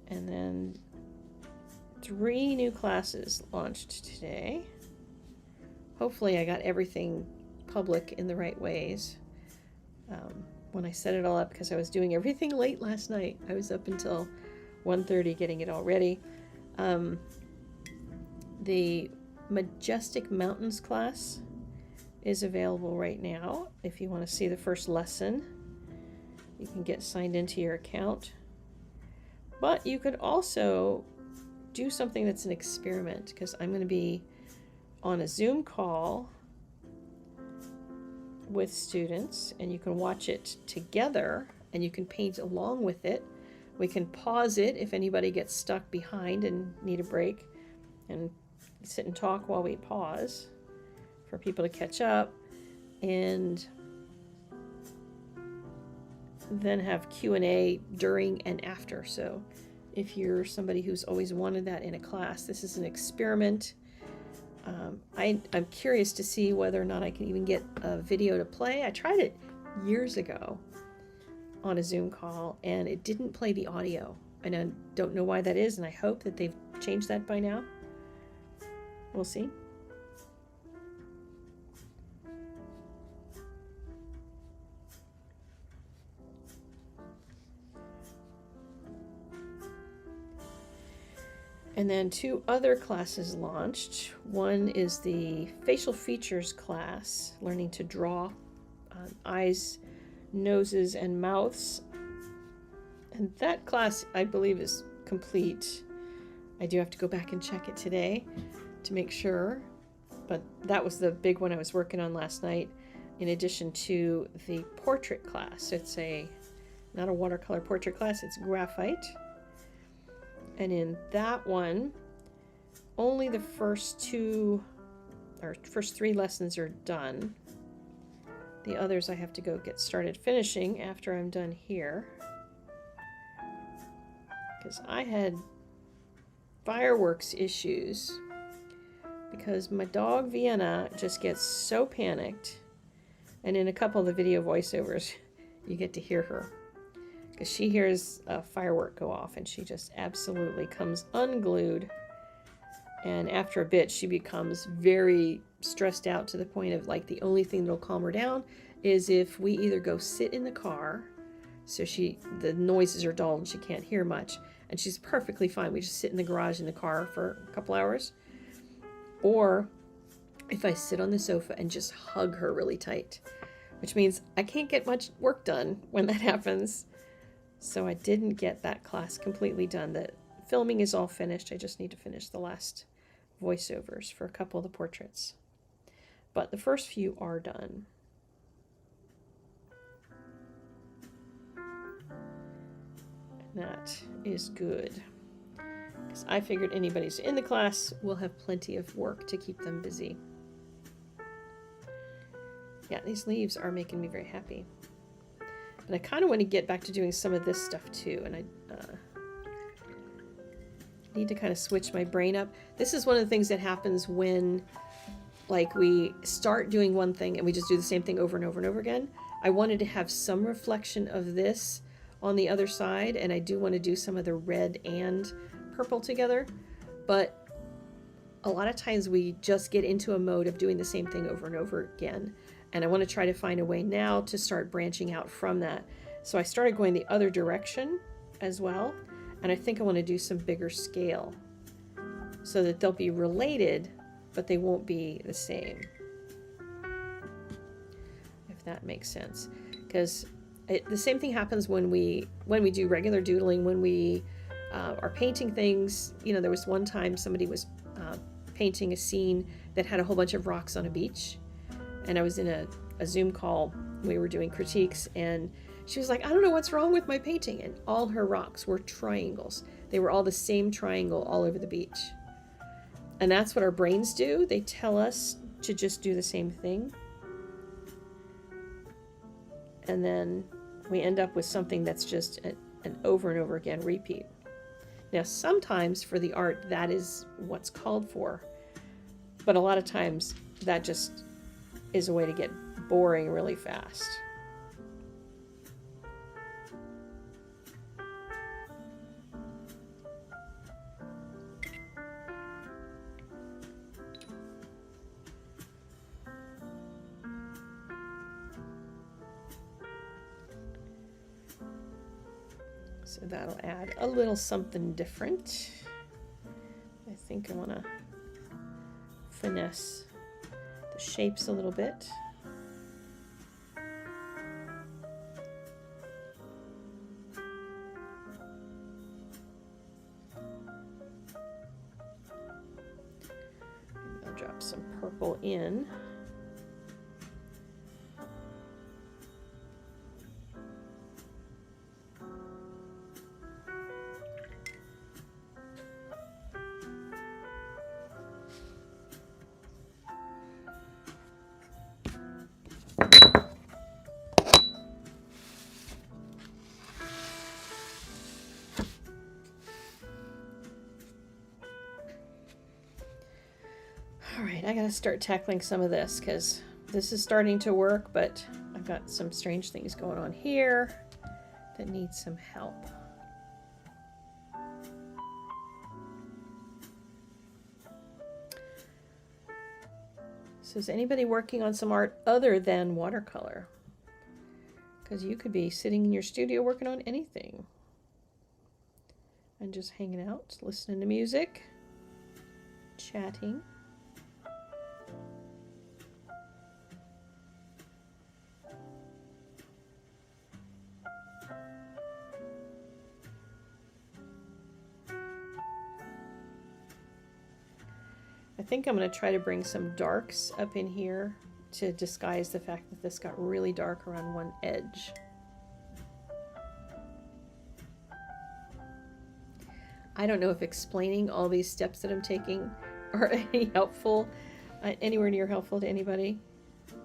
And then 3 new classes launched today. Hopefully I got everything public in the right ways. When I set it all up, because I was doing everything late last night. I was up until 1:30 getting it all ready. The Majestic Mountains class is available right now. If you want to see the first lesson, you can get signed into your account. But you could also do something that's an experiment, because I'm going to be on a Zoom call with students, and you can watch it together and you can paint along with it. We can pause it if anybody gets stuck behind and need a break, and sit and talk while we pause for people to catch up, and then have Q&A during and after. So if you're somebody who's always wanted that in a class. This is an experiment. I'm curious to see whether or not I can even get a video to play. I tried it years ago on a Zoom call and it didn't play the audio. And I don't know why that is, and I hope that they've changed that by now. We'll see. And then 2 other classes launched. One is the facial features class, learning to draw eyes, noses, and mouths. And that class, I believe, is complete. I do have to go back and check it today to make sure. But that was the big one I was working on last night, in addition to the portrait class. It's not a watercolor portrait class, it's graphite. And in that one, only the first 3 lessons are done. The others I have to go get started finishing after I'm done here. Because I had fireworks issues. Because my dog Vienna just gets so panicked. And in a couple of the video voiceovers, you get to hear her. Because she hears a firework go off and she just absolutely comes unglued. And after a bit, she becomes very stressed out to the point of, like, the only thing that'll calm her down is if we either go sit in the car, so the noises are dull and she can't hear much, and she's perfectly fine. We just sit in the garage in the car for a couple hours. Or if I sit on the sofa and just hug her really tight, which means I can't get much work done when that happens. So I didn't get that class completely done. The filming is all finished. I just need to finish the last voiceovers for a couple of the portraits. But the first few are done. And that is good. Because I figured anybody who's in the class will have plenty of work to keep them busy. Yeah, these leaves are making me very happy. But I kind of want to get back to doing some of this stuff too, and I need to kind of switch my brain up. This is one of the things that happens when, like, we start doing one thing and we just do the same thing over and over and over again. I wanted to have some reflection of this on the other side, and I do want to do some of the red and purple together, but a lot of times we just get into a mode of doing the same thing over and over again. And I want to try to find a way now to start branching out from that. So I started going the other direction as well. And I think I want to do some bigger scale so that they'll be related, but they won't be the same. If that makes sense. Because the same thing happens when we do regular doodling, when we are painting things. You know, there was one time somebody was painting a scene that had a whole bunch of rocks on a beach. And I was in a Zoom call. We were doing critiques, and she was like, I don't know what's wrong with my painting. And all her rocks were triangles. They were all the same triangle all over the beach. And that's what our brains do. They tell us to just do the same thing. And then we end up with something that's just an over and over again repeat. Now, sometimes for the art, that is what's called for. But a lot of times, that just is a way to get boring really fast. So that'll add a little something different. I think I want to finesse the shapes a little bit. I'll drop some purple in. All right, I gotta start tackling some of this because this is starting to work, but I've got some strange things going on here that need some help. So is anybody working on some art other than watercolor? Because you could be sitting in your studio working on anything and just hanging out, listening to music, chatting. I think I'm going to try to bring some darks up in here to disguise the fact that this got really dark around one edge. I don't know if explaining all these steps that I'm taking are any helpful, anywhere near helpful to anybody.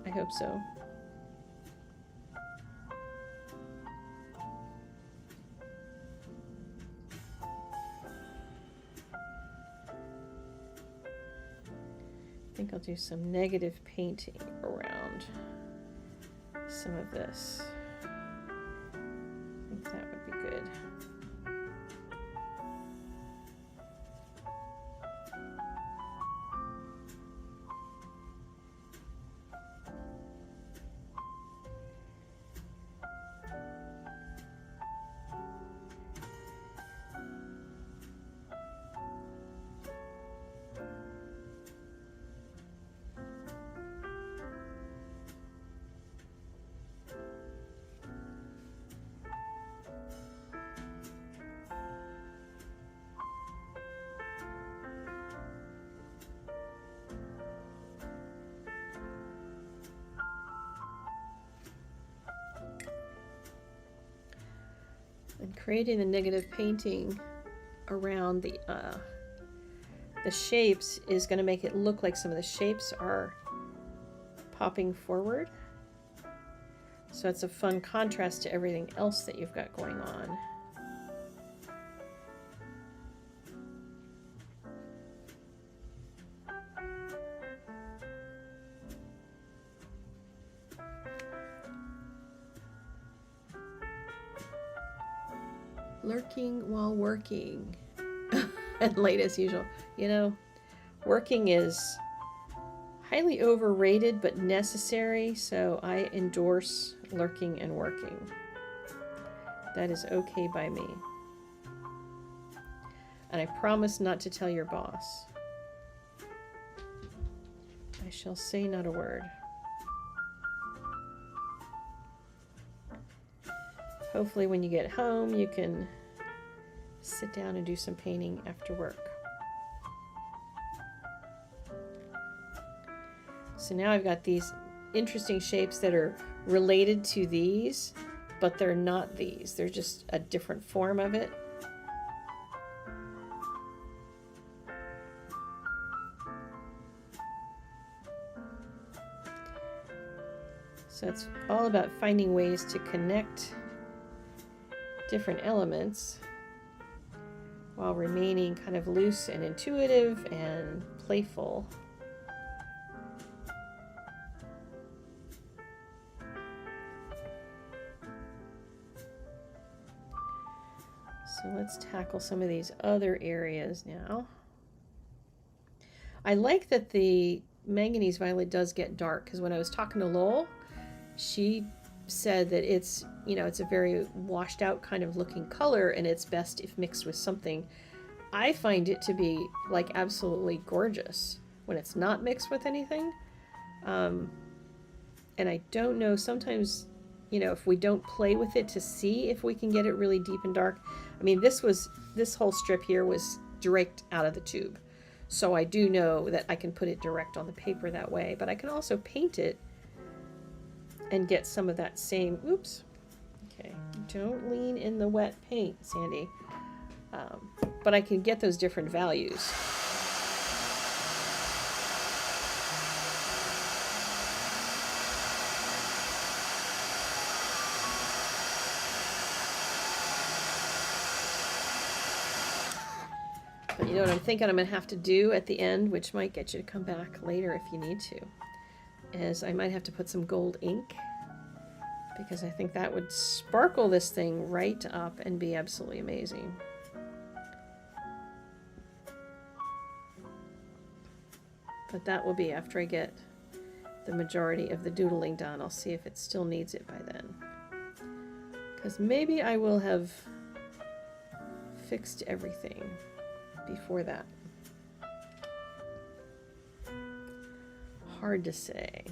I hope so. I think I'll do some negative painting around some of this. I think that would be good. And creating the negative painting around the shapes is going to make it look like some of the shapes are popping forward. So it's a fun contrast to everything else that you've got going on. Lurking while working. And late as usual. You know, working is highly overrated but necessary, so I endorse lurking and working. That is okay by me. And I promise not to tell your boss. I shall say not a word. Hopefully when you get home you can sit down and do some painting after work. So now I've got these interesting shapes that are related to these, but they're not these. They're just a different form of it. So it's all about finding ways to connect different elements while remaining kind of loose and intuitive and playful. So let's tackle some of these other areas now. I like that the Manganese Violet does get dark, because when I was talking to Lowell, she said that it's, you know, it's a very washed out kind of looking color, and it's best if mixed with something. I find it to be like absolutely gorgeous when it's not mixed with anything. And I don't know, sometimes, you know, if we don't play with it to see if we can get it really deep and dark. I mean, this whole strip here was direct out of the tube. So I do know that I can put it direct on the paper that way, but I can also paint it and get some of that same, oops, okay, don't lean in the wet paint, Sandy. But I can get those different values. But you know what I'm thinking I'm going to have to do at the end, which might get you to come back later if you need to, is I might have to put some gold ink, because I think that would sparkle this thing right up and be absolutely amazing. But that will be after I get the majority of the doodling done. I'll see if it still needs it by then. Because maybe I will have fixed everything before that. Hard to say.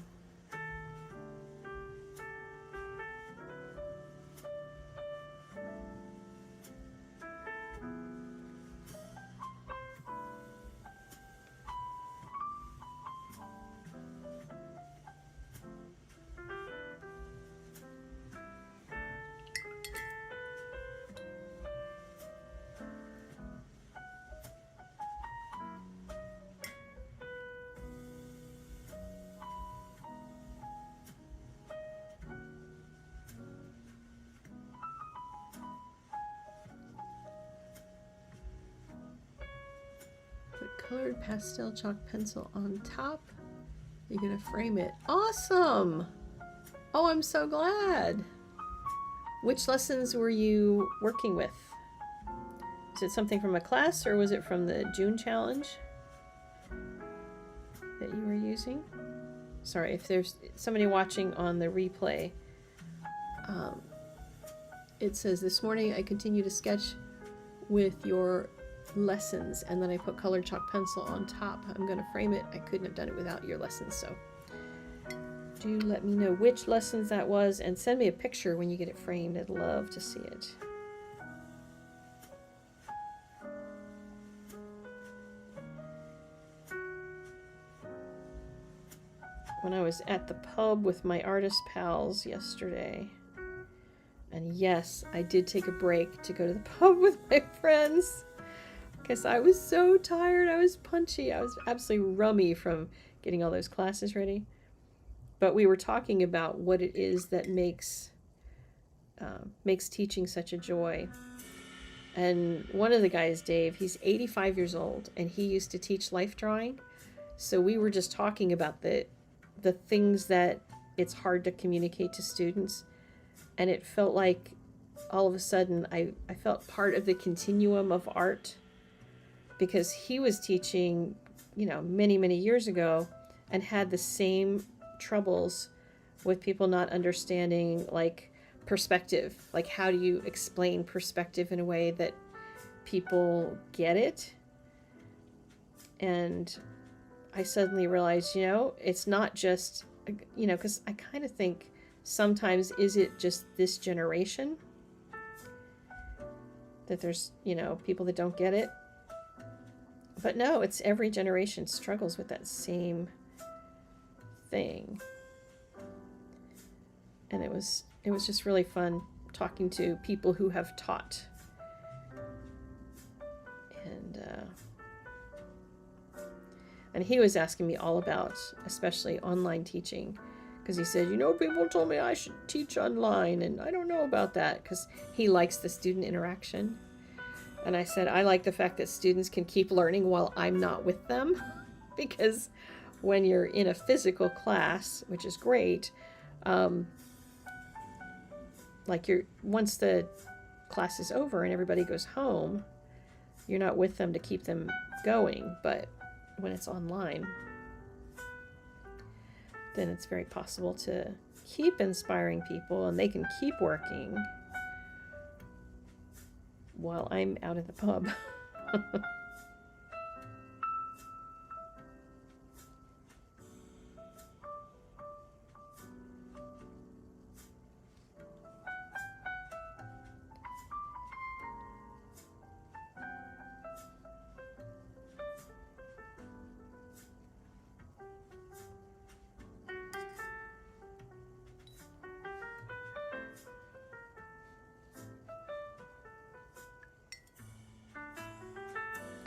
Colored pastel chalk pencil on top. You're gonna frame it. Awesome! Oh, I'm so glad. Which lessons were you working with? Is it something from a class, or was it from the June challenge that you were using? Sorry, if there's somebody watching on the replay. It says, this morning I continue to sketch with your lessons, and then I put colored chalk pencil on top. I'm going to frame it. I couldn't have done it without your lessons, so do let me know which lessons that was, and send me a picture when you get it framed. I'd love to see it. When I was at the pub with my artist pals yesterday, and yes, I did take a break to go to the pub with my friends, because I was so tired. I was punchy. I was absolutely rummy from getting all those classes ready. But we were talking about what it is that makes teaching such a joy. And one of the guys, Dave, he's 85 years old, and he used to teach life drawing. So we were just talking about the things that it's hard to communicate to students. And it felt like all of a sudden I felt part of the continuum of art, because he was teaching, you know, many, many years ago, and had the same troubles with people not understanding, like, perspective. Like, how do you explain perspective in a way that people get it? And I suddenly realized, you know, it's not just, you know, because I kind of think sometimes, is it just this generation that there's, you know, people that don't get it? But no, it's every generation struggles with that same thing. And it was just really fun talking to people who have taught. And he was asking me all about, especially online teaching, because he said, you know, people told me I should teach online, and I don't know about that, because he likes the student interaction. And I said, I like the fact that students can keep learning while I'm not with them, because when you're in a physical class, which is great, like once the class is over and everybody goes home, you're not with them to keep them going. But when it's online, then it's very possible to keep inspiring people, and they can keep working while I'm out at the pub.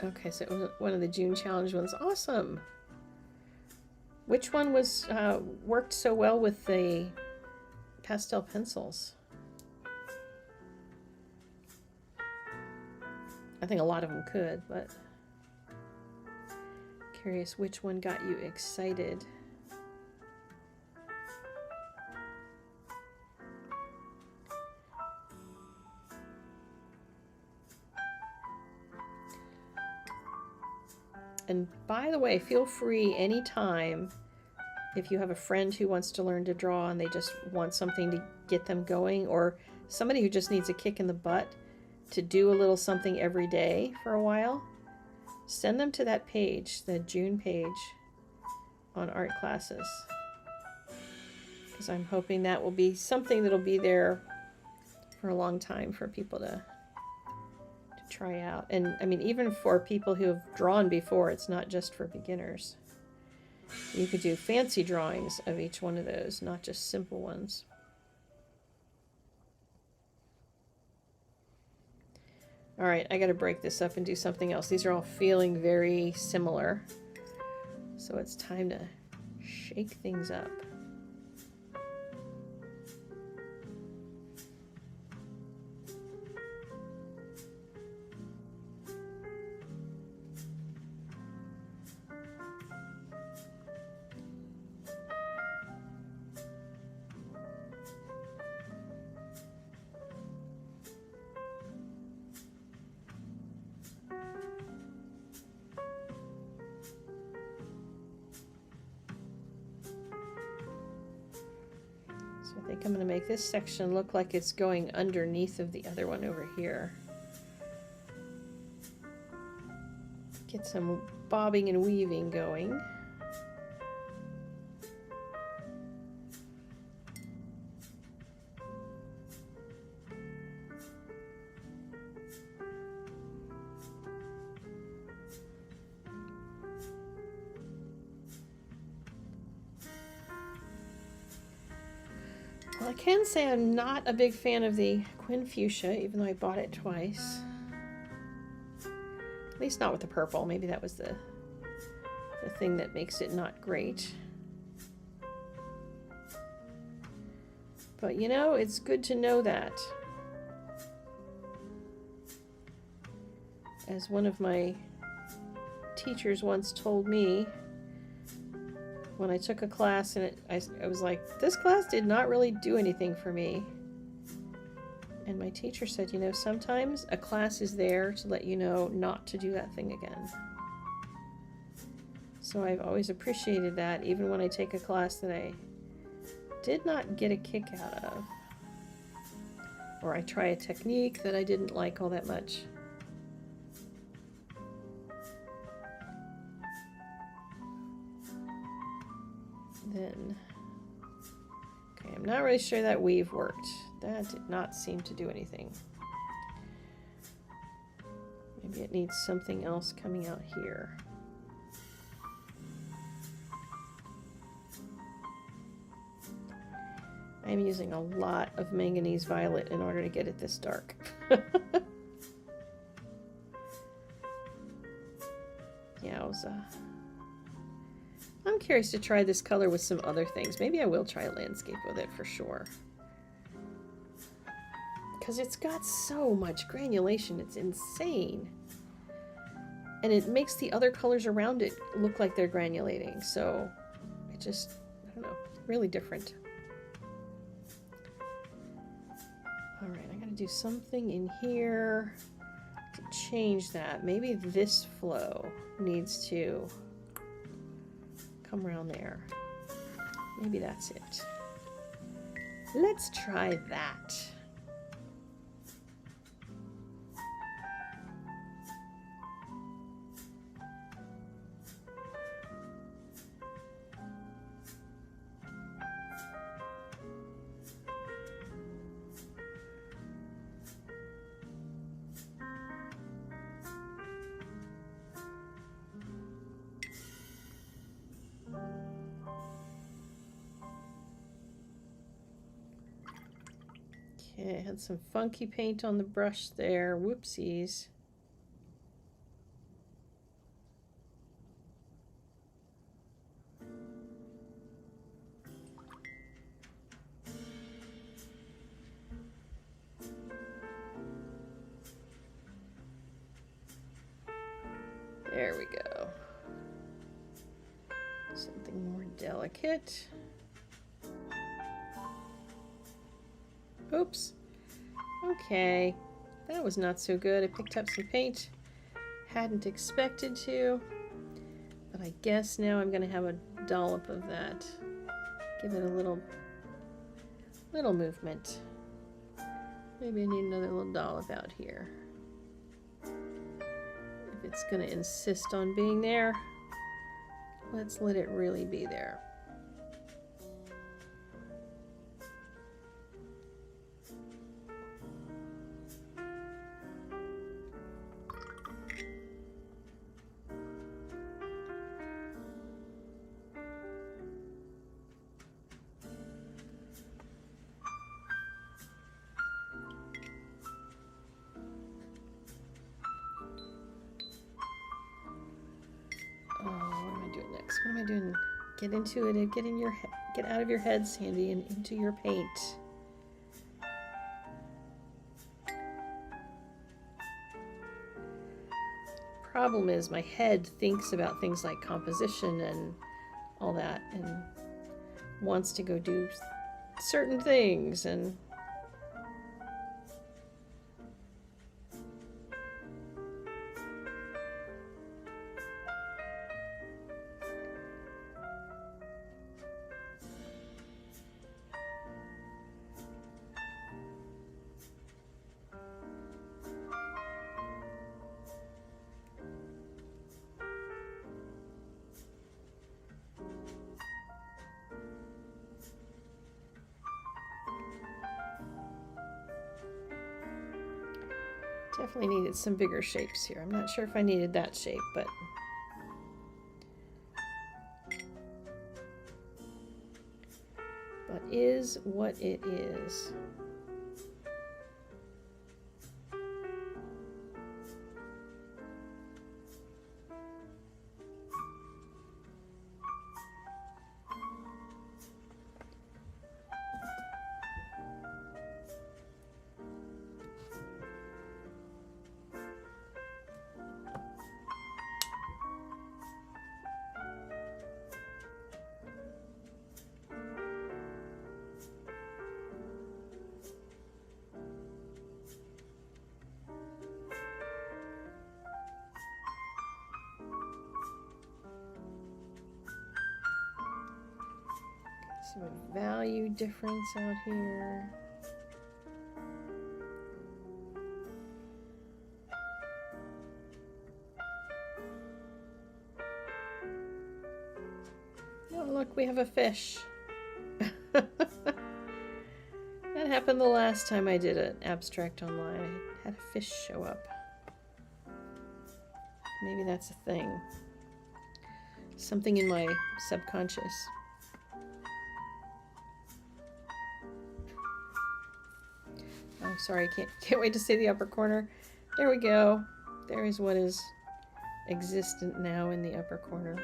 Okay, so it was one of the June challenge ones. Awesome. Which one was worked so well with the pastel pencils? I think a lot of them could, but Curious which one got you excited. And by the way, feel free anytime if you have a friend who wants to learn to draw and they just want something to get them going, or somebody who just needs a kick in the butt to do a little something every day for a while, send them to that page, the June page on art classes. Because I'm hoping that will be something that'll be there for a long time for people to try out. And I mean, even for people who have drawn before, it's not just for beginners. You could do fancy drawings of each one of those, not just simple ones. All right, I got to break this up and do something else. These are all feeling very similar. So it's time to shake things up. I think I'm going to make this section look like it's going underneath of the other one over here. Get some bobbing and weaving going. Well, I can say I'm not a big fan of the Quin Fuchsia, even though I bought it twice. At least not with the purple. Maybe that was the thing that makes it not great. But you know, it's good to know that. As one of my teachers once told me, when I took a class and I was like, this class did not really do anything for me. And my teacher said, you know, sometimes a class is there to let you know not to do that thing again. So I've always appreciated that, even when I take a class that I did not get a kick out of. Or I try a technique that I didn't like all that much. Then, okay, I'm not really sure that weave worked. That did not seem to do anything. Maybe it needs something else coming out here. I'm using a lot of Manganese Violet in order to get it this dark. Yowza. I'm curious to try this color with some other things. Maybe I will try a landscape with it for sure. Because it's got so much granulation. It's insane. And it makes the other colors around it look like they're granulating. So it just, I don't know, really different. Alright, I gotta do something in here to change that. Maybe this flow needs to come around there. Maybe that's it. Let's try that. Okay, I had some funky paint on the brush there. Whoopsies. There we go. Something more delicate. Oops. Okay. That was not so good. I picked up some paint. Hadn't expected to. But I guess now I'm going to have a dollop of that. Give it a little movement. Maybe I need another little dollop out here. If it's going to insist on being there, let's let it really be there. What am I doing? Get into it and get out of your head, Sandy, and into your paint. Problem is my head thinks about things like composition and all that and wants to go do certain things, and definitely needed some bigger shapes here. I'm not sure if I needed that shape, but is what it is. Some value difference out here. Oh, look, we have a fish. That happened the last time I did an abstract online. I had a fish show up. Maybe that's a thing. Something in my subconscious. Oh, sorry, I can't wait to see the upper corner. There we go. There is what is existent now in the upper corner.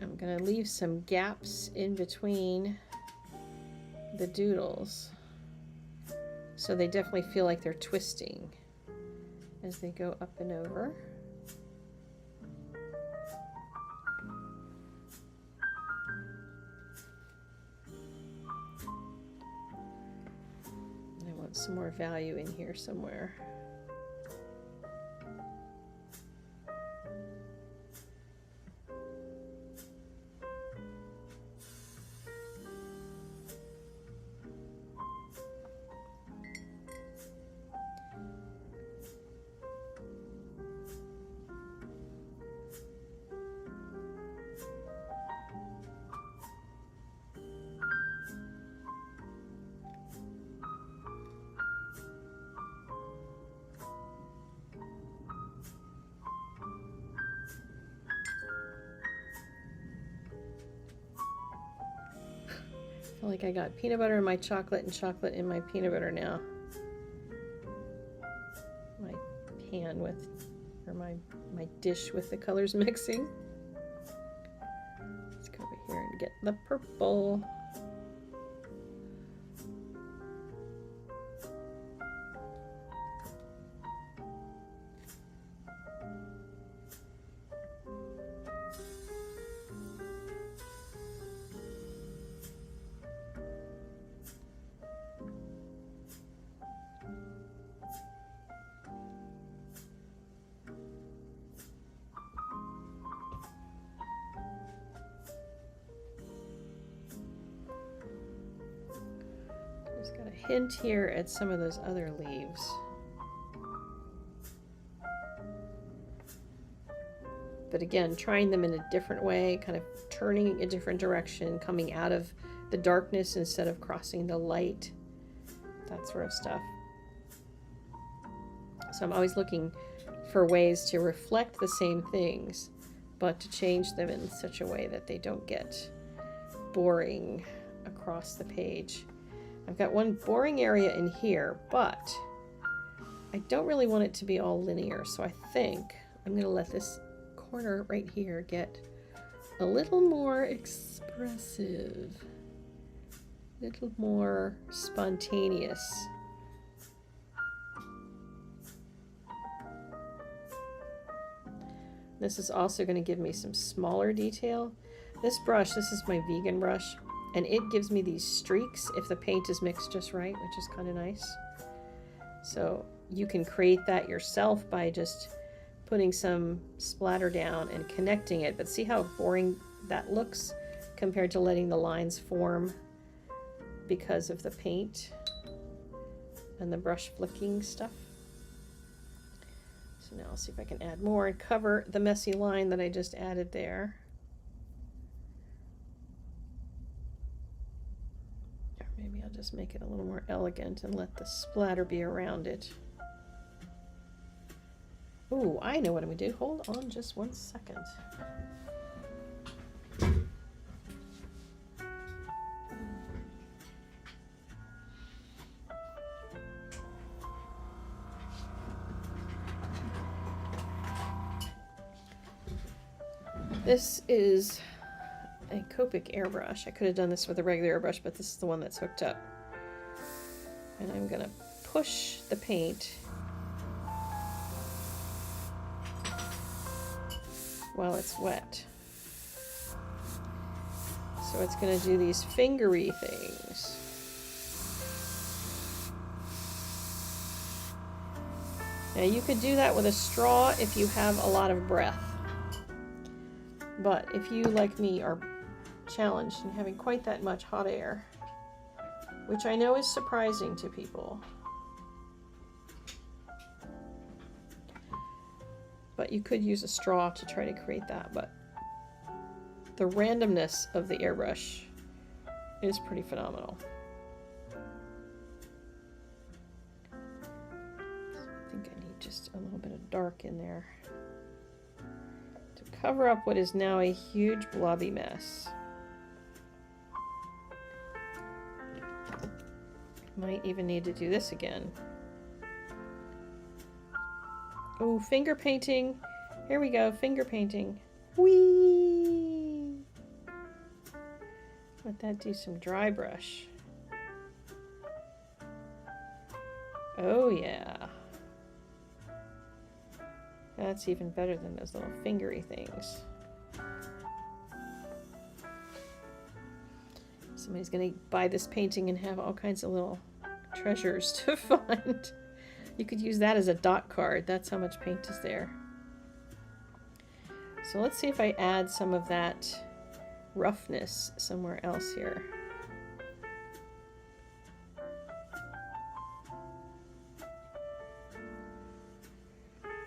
I'm going to leave some gaps in between the doodles so they definitely feel like they're twisting as they go up and over. And I want some more value in here somewhere. feel like I got peanut butter in my chocolate and chocolate in my peanut butter now. My pan with, or my dish with the colors mixing. Let's go over here and get the purple. Just got a hint here at some of those other leaves. But again, trying them in a different way, kind of turning a different direction, coming out of the darkness instead of crossing the light, that sort of stuff. So I'm always looking for ways to reflect the same things, but to change them in such a way that they don't get boring across the page. I've got one boring area in here, but I don't really want it to be all linear, so I think I'm going to let this corner right here get a little more expressive, a little more spontaneous. This is also going to give me some smaller detail. This brush, this is my vegan brush, and it gives me these streaks if the paint is mixed just right, which is kind of nice. So you can create that yourself by just putting some splatter down and connecting it, but see how boring that looks compared to letting the lines form because of the paint and the brush flicking stuff. So now I'll see if I can add more and cover the messy line that I just added there. Or maybe I'll just make it a little more elegant and let the splatter be around it. Ooh, I know what I'm gonna do. Hold on just 1 second. This is a Copic airbrush. I could have done this with a regular airbrush, but this is the one that's hooked up. And I'm gonna push the paint while it's wet. So it's going to do these fingery things. Now you could do that with a straw if you have a lot of breath. But if you, like me, are challenged in having quite that much hot air, which I know is surprising to people, but you could use a straw to try to create that, but the randomness of the airbrush is pretty phenomenal. So I think I need just a little bit of dark in there to cover up what is now a huge blobby mess. Might even need to do this again. Oh, finger painting. Here we go, finger painting. Whee! Let that do some dry brush. Oh yeah. That's even better than those little fingery things. Somebody's gonna buy this painting and have all kinds of little treasures to find. You could use that as a dot card. That's how much paint is there. So let's see if I add some of that roughness somewhere else here.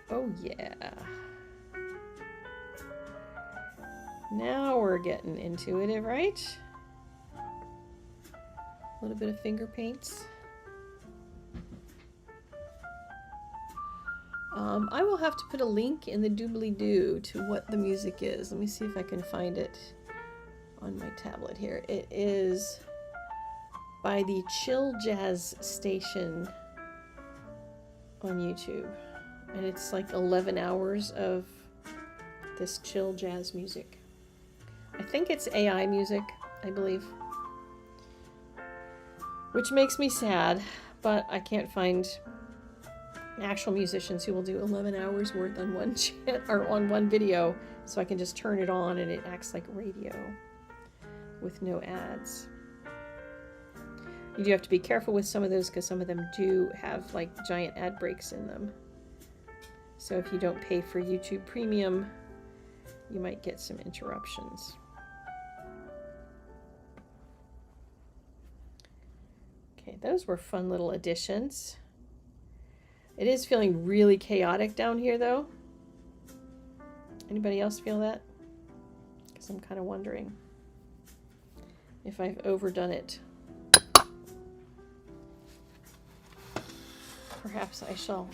Oh yeah. Now we're getting intuitive, right? A little bit of finger paints. I will have to put a link in the doobly-doo to what the music is. Let me see if I can find it on my tablet here. It is by the Chill Jazz Station on YouTube. And it's like 11 hours of this chill jazz music. I think it's AI music, I believe. Which makes me sad, but I can't find actual musicians who will do 11 hours worth on one or on one video, so I can just turn it on and it acts like radio with no ads. You do have to be careful with some of those because some of them do have like giant ad breaks in them. So if you don't pay for YouTube Premium, you might get some interruptions. Okay, those were fun little additions. It is feeling really chaotic down here though. Anybody else feel that? Because I'm kind of wondering if I've overdone it. Perhaps I shall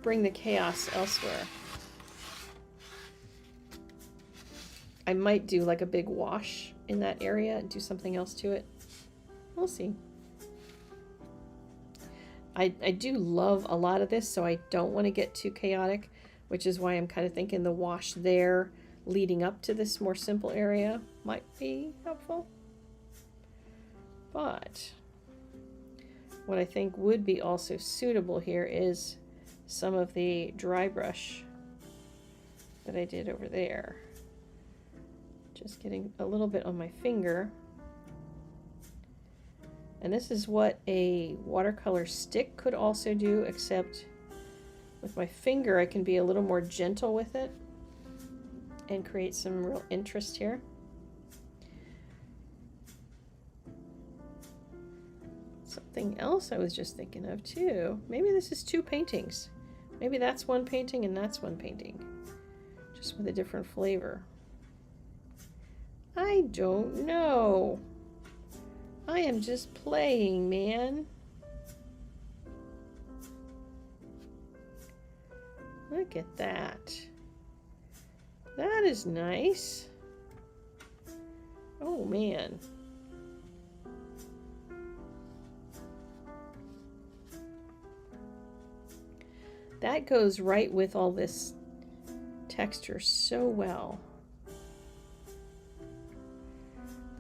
bring the chaos elsewhere. I might do like a big wash in that area and do something else to it. We'll see. I do love a lot of this, so I don't want to get too chaotic, which is why I'm kind of thinking the wash there leading up to this more simple area might be helpful. But what I think would be also suitable here is some of the dry brush that I did over there. Just getting a little bit on my finger. And this is what a watercolor stick could also do, except with my finger I can be a little more gentle with it and create some real interest here. Something else I was just thinking of too. Maybe this is two paintings. Maybe that's one painting and that's one painting, just with a different flavor. I don't know. I am just playing, man. Look at that. That is nice. Oh, man. That goes right with all this texture so well.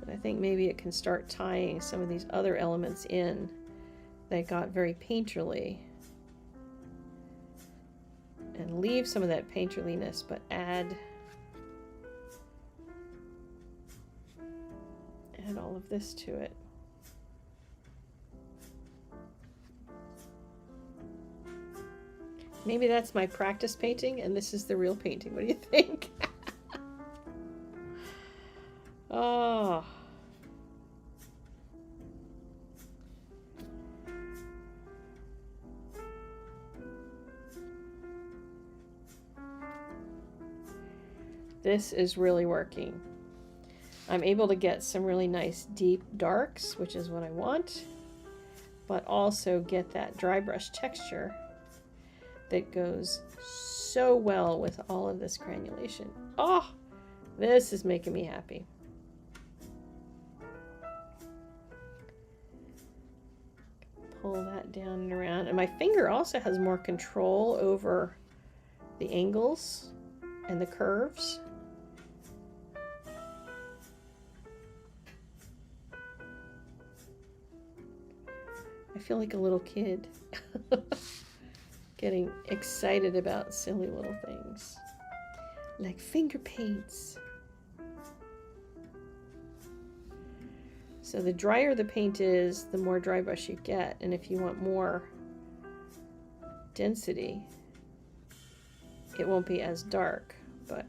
I think maybe it can start tying some of these other elements in that got very painterly and leave some of that painterliness, but add all of this to it. Maybe that's my practice painting and this is the real painting. What do you think? Oh. This is really working. I'm able to get some really nice deep darks, which is what I want, but also get that dry brush texture that goes so well with all of this granulation. Oh, this is making me happy. Pull that down and around. And my finger also has more control over the angles and the curves. I feel like a little kid getting excited about silly little things like finger paints. So the drier the paint is, the more dry brush you get, and if you want more density, it won't be as dark, but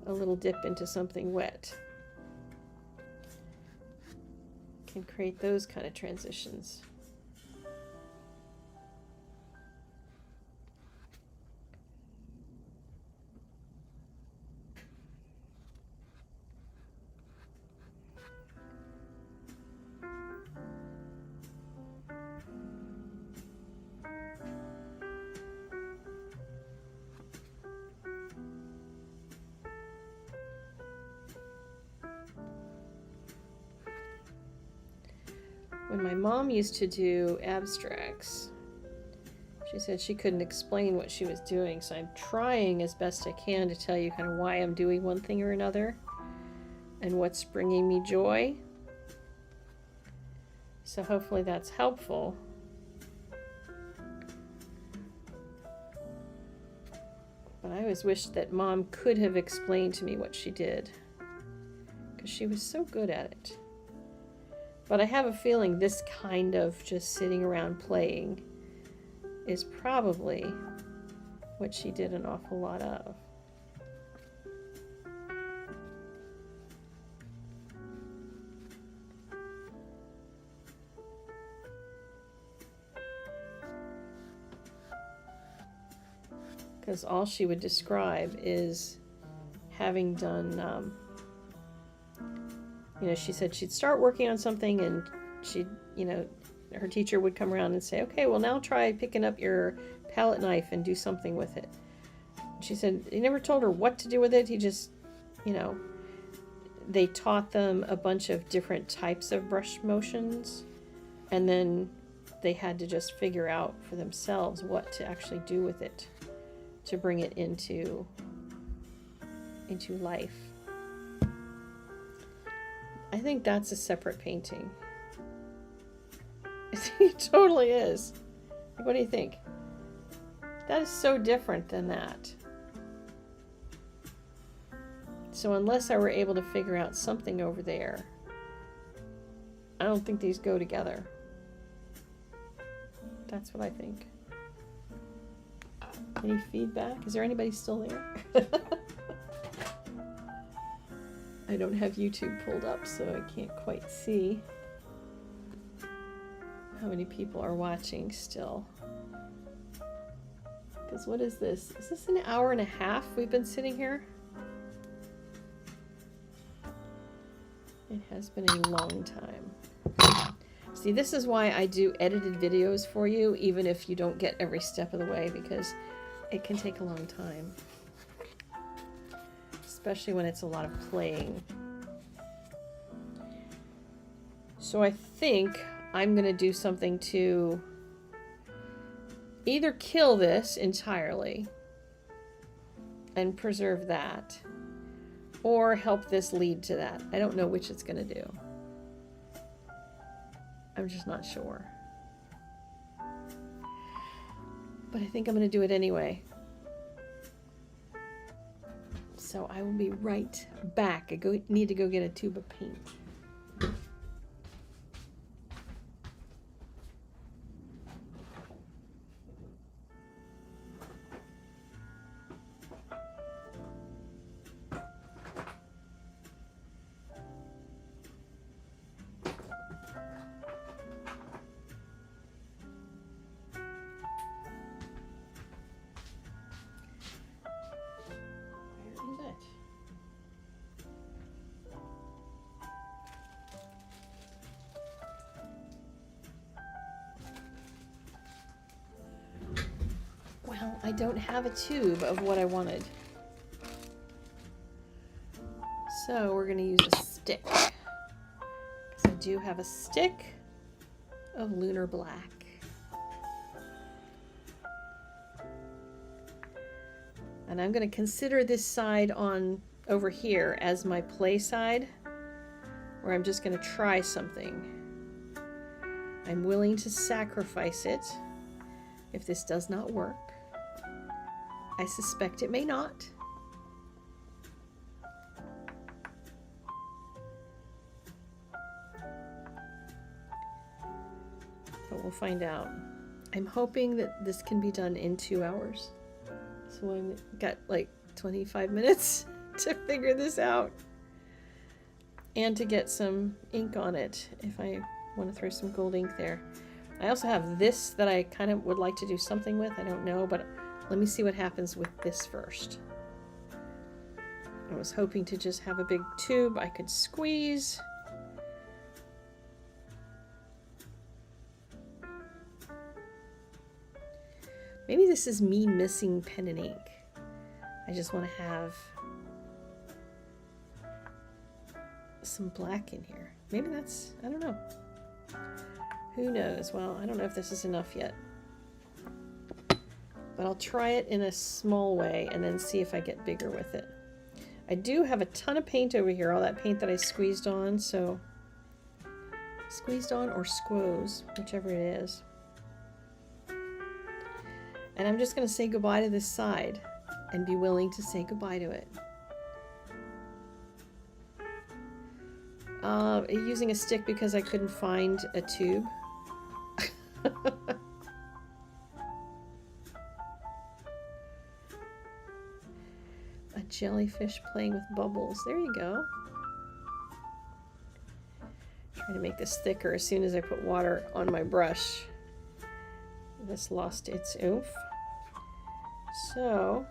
a little dip into something wet can create those kind of transitions. When my mom used to do abstracts, she said she couldn't explain what she was doing, so I'm trying as best I can to tell you kind of why I'm doing one thing or another and what's bringing me joy. So hopefully that's helpful. But I always wished that Mom could have explained to me what she did, because she was so good at it. But I have a feeling this kind of just sitting around playing is probably what she did an awful lot of. Because all she would describe is having done, you know, she said she'd start working on something and she'd, you know, her teacher would come around and say, okay, well now try picking up your palette knife and do something with it. She said he never told her what to do with it. He just, you know, they taught them a bunch of different types of brush motions, and then they had to just figure out for themselves what to actually do with it to bring it into life. I think that's a separate painting. It totally is. What do you think? That is so different than that. So unless I were able to figure out something over there, I don't think these go together. That's what I think. Any feedback? Is there anybody still there? I don't have YouTube pulled up, so I can't quite see how many people are watching still. Because what is this? Is this an hour and a half we've been sitting here? It has been a long time. See, this is why I do edited videos for you, even if you don't get every step of the way, because it can take a long time. Especially when it's a lot of playing. So I think I'm going to do something to either kill this entirely and preserve that, or help this lead to that. I don't know which it's going to do. I'm just not sure. But I think I'm going to do it anyway. So I will be right back. I need to go get a tube of paint. I don't have a tube of what I wanted. So we're going to use a stick. Because I do have a stick of Lunar Black. And I'm going to consider this side on over here as my play side, where I'm just going to try something. I'm willing to sacrifice it if this does not work. I suspect it may not. But we'll find out. I'm hoping that this can be done in 2 hours. So I've got like 25 minutes to figure this out. And to get some ink on it if I want to throw some gold ink there. I also have this that I kind of would like to do something with. I don't know, but let me see what happens with this first. I was hoping to just have a big tube I could squeeze. Maybe this is me missing pen and ink. I just want to have some black in here. Maybe that's, I don't know. Who knows? Well, I don't know if this is enough yet. But I'll try it in a small way and then see if I get bigger with it. I do have a ton of paint over here, all that paint that I squeezed on, so... Squeezed on or squoze, whichever it is. And I'm just going to say goodbye to this side and be willing to say goodbye to it. Using a stick because I couldn't find a tube. A jellyfish playing with bubbles. There you go. Trying to make this thicker. As soon as I put water on my brush, this lost its oomph. So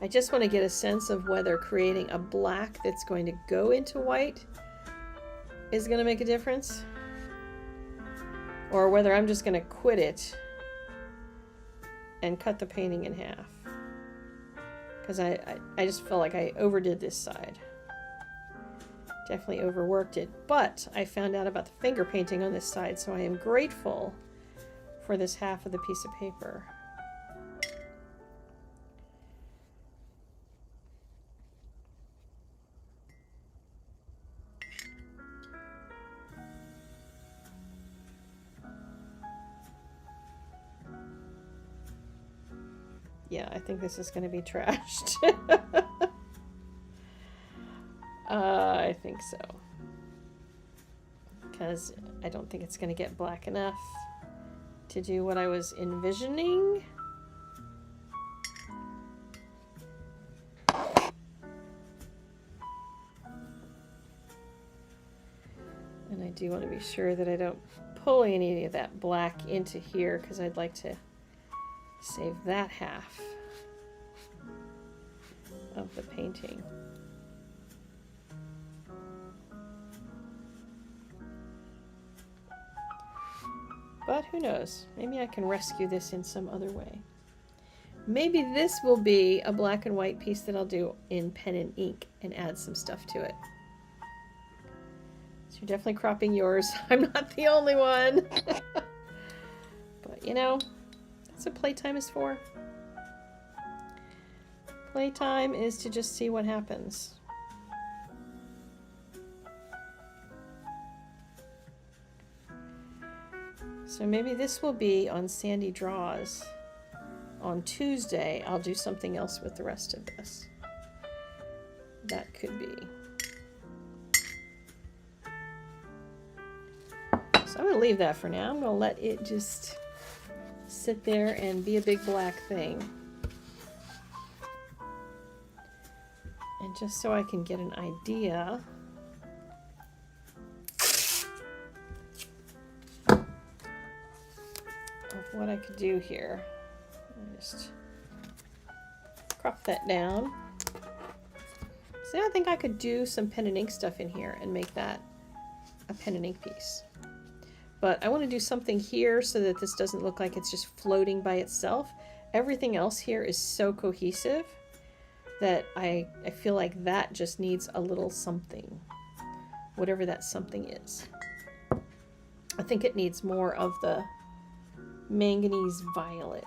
I just want to get a sense of whether creating a black that's going to go into white is going to make a difference, or whether I'm just going to quit it and cut the painting in half. Because I just felt like I overdid this side. Definitely overworked it. But I found out about the finger painting on this side, so I am grateful for this half of the piece of paper. Yeah, I think this is going to be trashed. I think so. Because I don't think it's going to get black enough to do what I was envisioning. And I do want to be sure that I don't pull any of that black into here, because I'd like to save that half of the painting. But who knows? Maybe I can rescue this in some other way. Maybe this will be a black and white piece that I'll do in pen and ink and add some stuff to it. So you're definitely cropping yours. I'm not the only one. But you know, that's what playtime is for. Playtime is to just see what happens. So maybe this will be on Sandy Draws. On Tuesday, I'll do something else with the rest of this. That could be. So I'm going to leave that for now. I'm going to let it just sit there and be a big black thing. And just so I can get an idea of what I could do here. I'll just crop that down. See, I think I could do some pen and ink stuff in here and make that a pen and ink piece. But I want to do something here so that this doesn't look like it's just floating by itself. Everything else here is so cohesive that I feel like that just needs a little something, whatever that something is. I think it needs more of the Manganese Violet.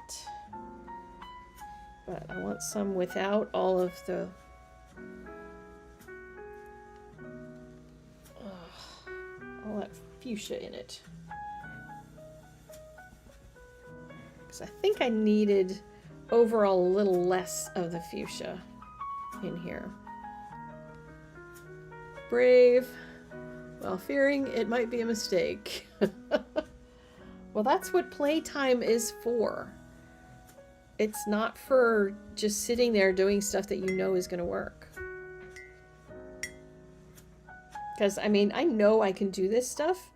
But I want some without all of the all that fuchsia in it. Because I think I needed overall a little less of the fuchsia in here. Brave, while fearing it might be a mistake. Well, that's what playtime is for. It's not for just sitting there doing stuff that you know is going to work. Because, I mean, I know I can do this stuff.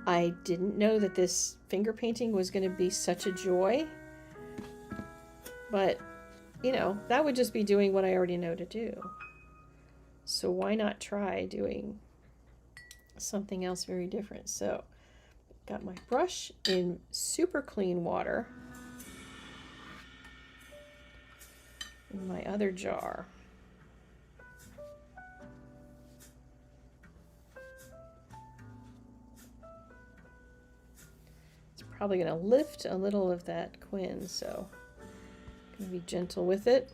I didn't know that this finger painting was going to be such a joy. But, you know, that would just be doing what I already know to do. So why not try doing something else very different? So, got my brush in super clean water. in my other jar. It's probably going to lift a little of that Quin, so I'm going to be gentle with it.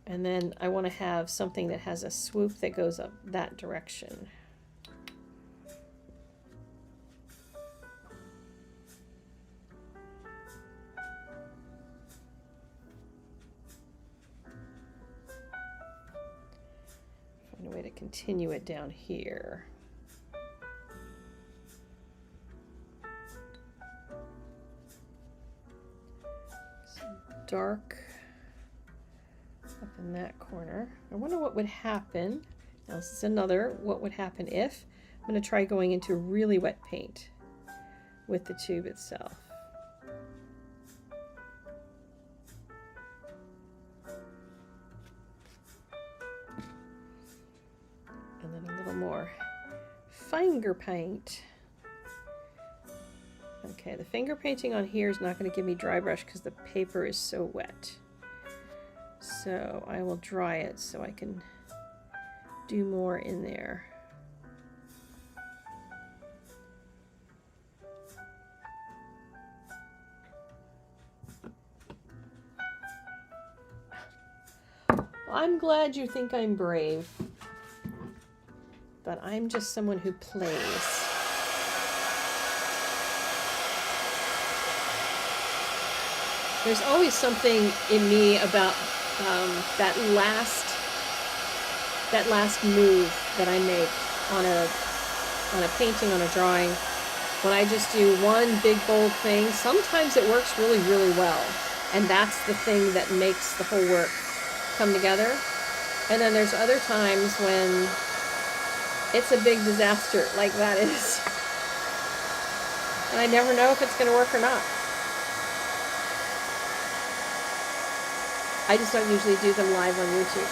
And then I want to have something that has a swoop that goes up that direction. Find a way to continue it down here. Some dark up in that corner. I wonder what would happen. Now this is another, what would happen if, I'm going to try going into really wet paint with the tube itself. And then a little more finger paint. Okay, the finger painting on here is not going to give me dry brush because the paper is so wet. So I will dry it so I can do more in there. I'm glad you think I'm brave, but I'm just someone who plays. There's always something in me about that last move that I make on a painting, on a drawing. When I just do one big bold thing, sometimes it works really, really well, and that's the thing that makes the whole work come together. And then there's other times when it's a big disaster, like that is, and I never know if it's going to work or not. I just don't usually do them live on YouTube.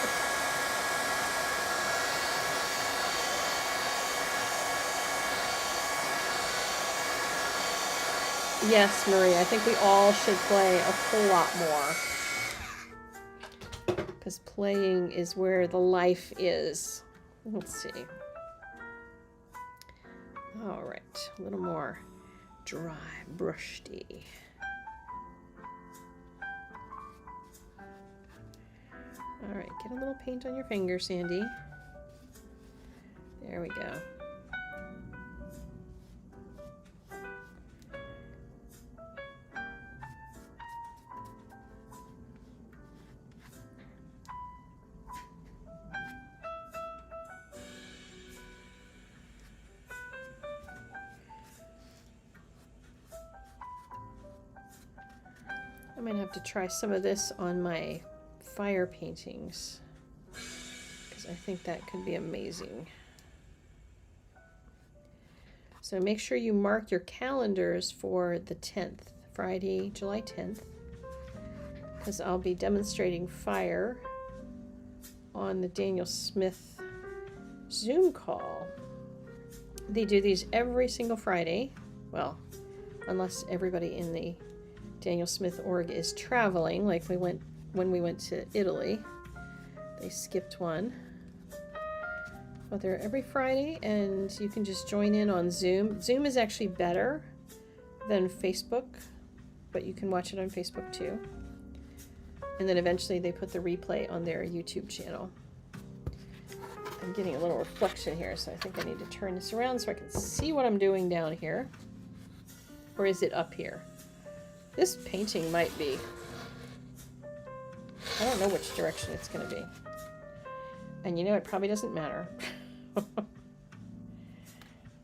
Yes, Marie, I think we all should play a whole lot more. Because playing is where the life is. Let's see. All right, a little more dry, brushy. All right, get a little paint on your finger, Sandy. There we go. I might have to try some of this on my fire paintings because I think that could be amazing. So make sure you mark your calendars for the 10th, Friday, July 10th, because I'll be demonstrating fire on the Daniel Smith Zoom call. They do these every single Friday, well, unless everybody in the Daniel Smith org is traveling, like when we went to Italy. They skipped one. But they're every Friday, and you can just join in on Zoom. Zoom is actually better than Facebook, but you can watch it on Facebook too. And then eventually they put the replay on their YouTube channel. I'm getting a little reflection here, so I think I need to turn this around so I can see what I'm doing down here. Or is it up here? This painting might be. I don't know which direction it's going to be. And you know, it probably doesn't matter.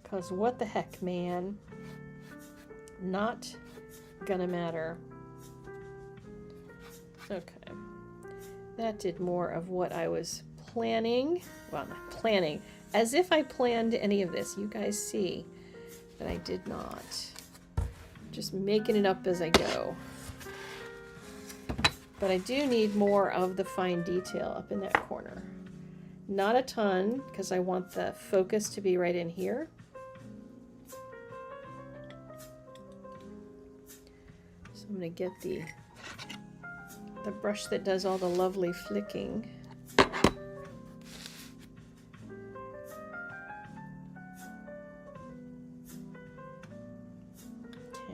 Because what the heck, man? Not gonna matter. Okay. That did more of what I was planning. Well, not planning. As if I planned any of this. You guys see that I did not. Just making it up as I go. But I do need more of the fine detail up in that corner. Not a ton, because I want the focus to be right in here. So I'm going to get the the brush that does all the lovely flicking. Okay,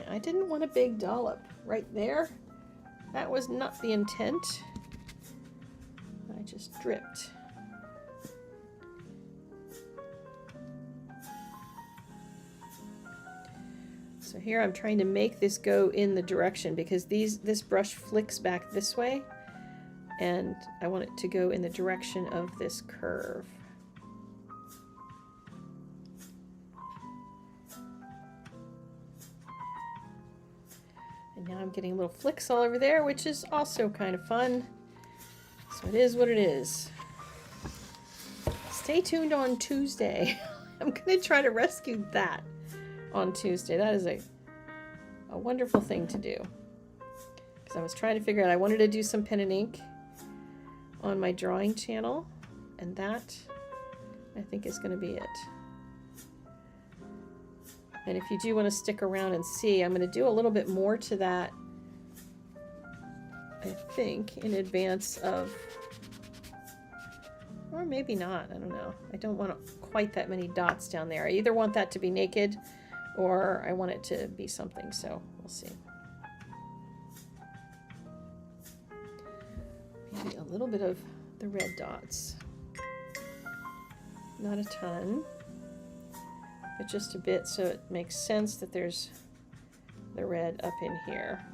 I didn't want a big dollop right there. That was not the intent. I just dripped. So here I'm trying to make this go in the direction because this brush flicks back this way, and I want it to go in the direction of this curve. And now I'm getting little flicks all over there, which is also kind of fun. So it is what it is. Stay tuned on Tuesday. I'm going to try to rescue that on Tuesday. That is a wonderful thing to do. Because I was trying to figure out, I wanted to do some pen and ink on my drawing channel. And that, I think, is going to be it. And if you do want to stick around and see, I'm going to do a little bit more to that, I think, in advance of, or maybe not, I don't know. I don't want quite that many dots down there. I either want that to be naked or I want it to be something, so we'll see. Maybe a little bit of the red dots. Not a ton, but just a bit so it makes sense that there's the red up in here.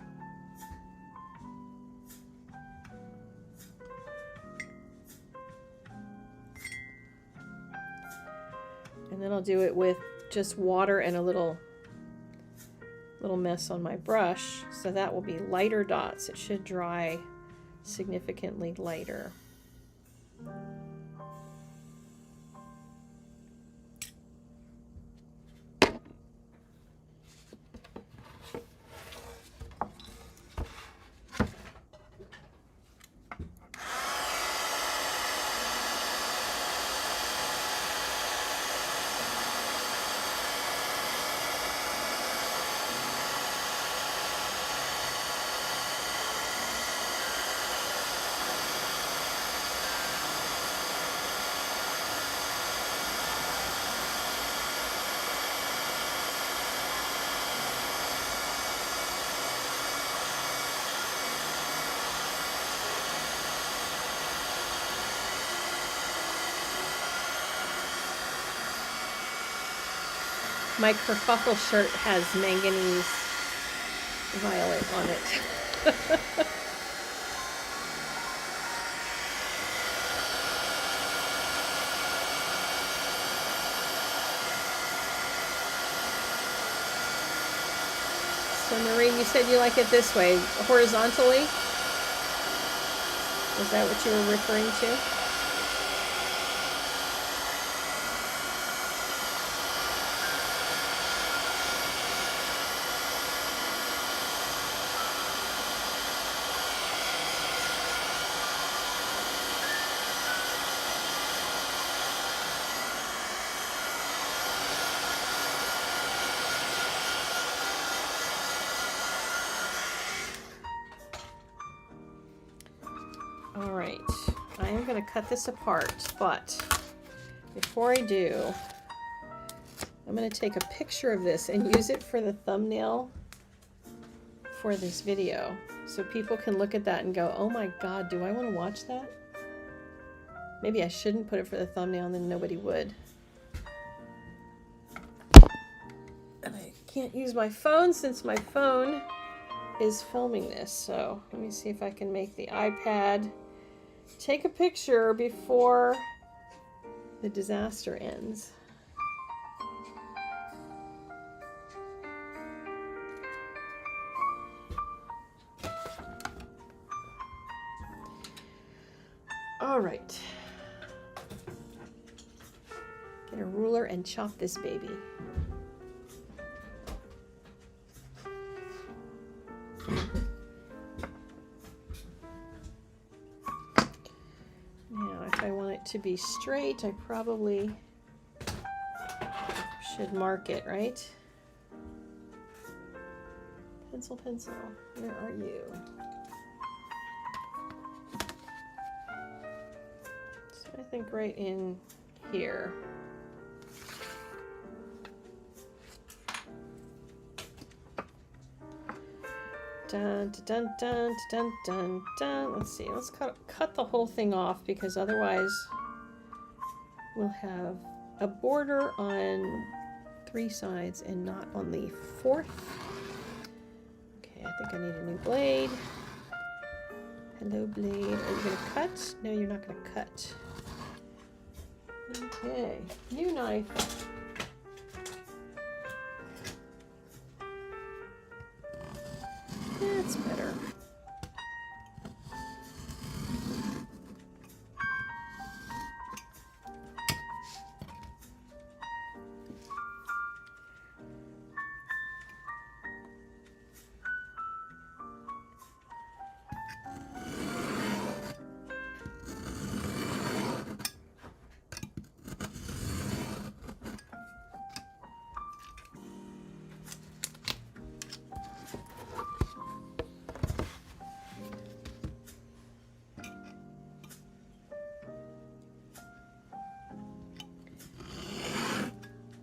And then I'll do it with just water and a little mess on my brush, so that will be lighter dots. It should dry significantly lighter. My kerfuffle shirt has Manganese Violet on it. So Marie, you said you like it this way, horizontally? Is that what you were referring to? Alright, I am going to cut this apart, but before I do, I'm going to take a picture of this and use it for the thumbnail for this video, so people can look at that and go, oh my god, do I want to watch that? Maybe I shouldn't put it for the thumbnail and then nobody would. And I can't use my phone since my phone is filming this, so let me see if I can make the iPad take a picture before the disaster ends. All right. Get a ruler and chop this baby. To be straight, I probably should mark it, right? Pencil, pencil, where are you? think right in here. Dun, dun, dun, dun, dun, dun. Let's see. Let's cut the whole thing off, because otherwise we'll have a border on 3 sides and not on the 4th. Okay, I think I need a new blade. Hello, blade. Are you going to cut? No, you're not going to cut. Okay, new knife. That's better.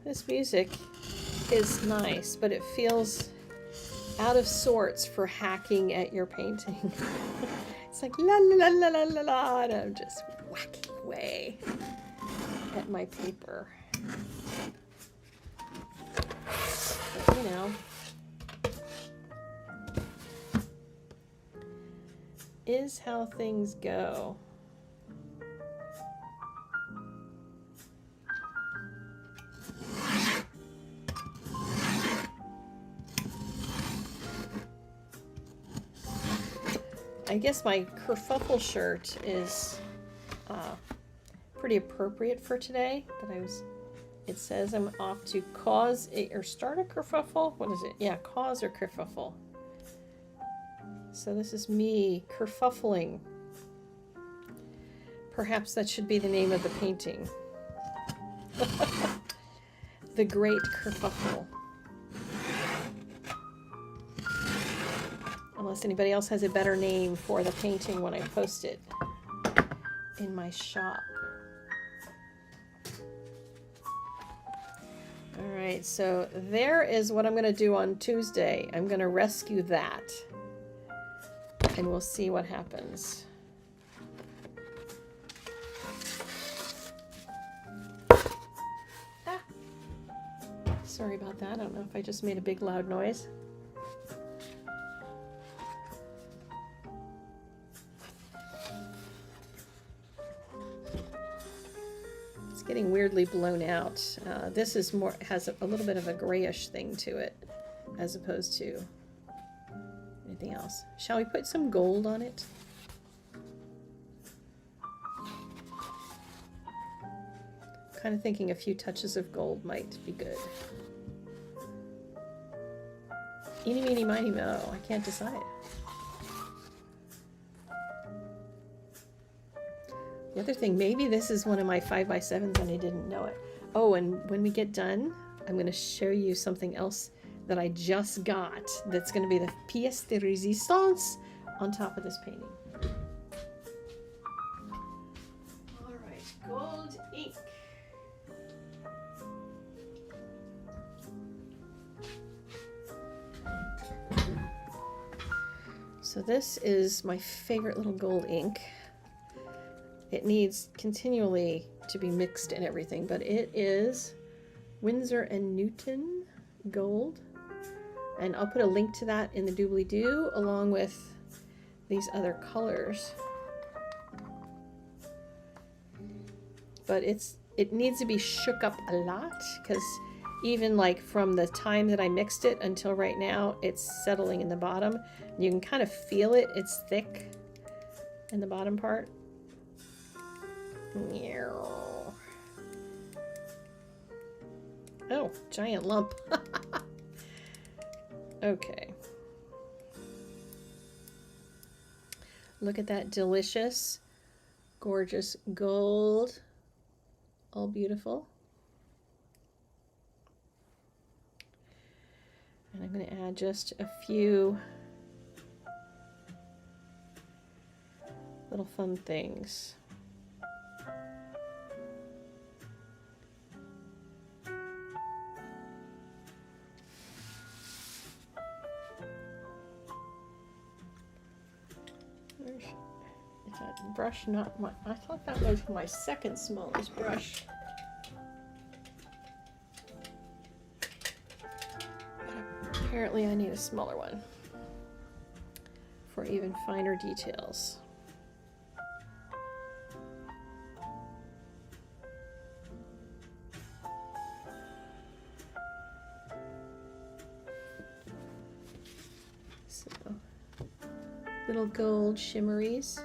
This music is nice, but it feels out of sorts for hacking at your painting. It's like la la la la la la, and I'm just whacking away at my paper. But, you know, is how things go. I guess my kerfuffle shirt is pretty appropriate for today, but it says I'm off to cause or start a kerfuffle. What is it? Yeah, cause or kerfuffle. So this is me kerfuffling. Perhaps that should be the name of the painting. The Great Kerfuffle. Unless anybody else has a better name for the painting when I post it in my shop. Alright, so there is what I'm going to do on Tuesday. I'm going to rescue that. And we'll see what happens. Ah. Sorry about that. I don't know if I just made a big loud noise. Getting weirdly blown out. This is more, has a little bit of a grayish thing to it as opposed to anything else. Shall we put some gold on it? Kind of thinking a few touches of gold might be good. Eeny, meeny, miny, mo. I can't decide. The other thing, maybe this is one of my 5x7s and I didn't know it. Oh, and when we get done, I'm going to show you something else that I just got that's going to be the pièce de résistance on top of this painting. All right, gold ink. So this is my favorite little gold ink. It needs continually to be mixed and everything, but it is Winsor and Newton gold. And I'll put a link to that in the doobly-doo along with these other colors. But it needs to be shook up a lot, because even like from the time that I mixed it until right now, it's settling in the bottom. You can kind of feel it. It's thick in the bottom part. Oh, giant lump. Okay. Look at that delicious, gorgeous gold. All beautiful. And I'm going to add just a few little fun things. That brush, not my, I thought that was my second smallest brush. But apparently I need a smaller one for even finer details. So, little gold shimmeries.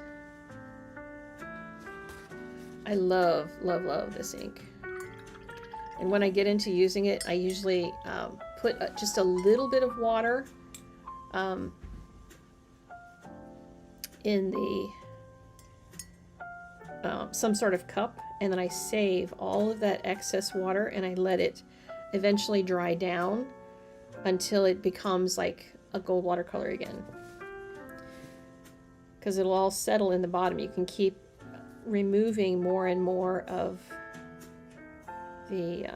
I love, love, love this ink. And when I get into using it, I usually put just a little bit of water in the some sort of cup, and then I save all of that excess water and I let it eventually dry down until it becomes like a gold watercolor again. Because it'll all settle in the bottom. You can keep removing more and more of the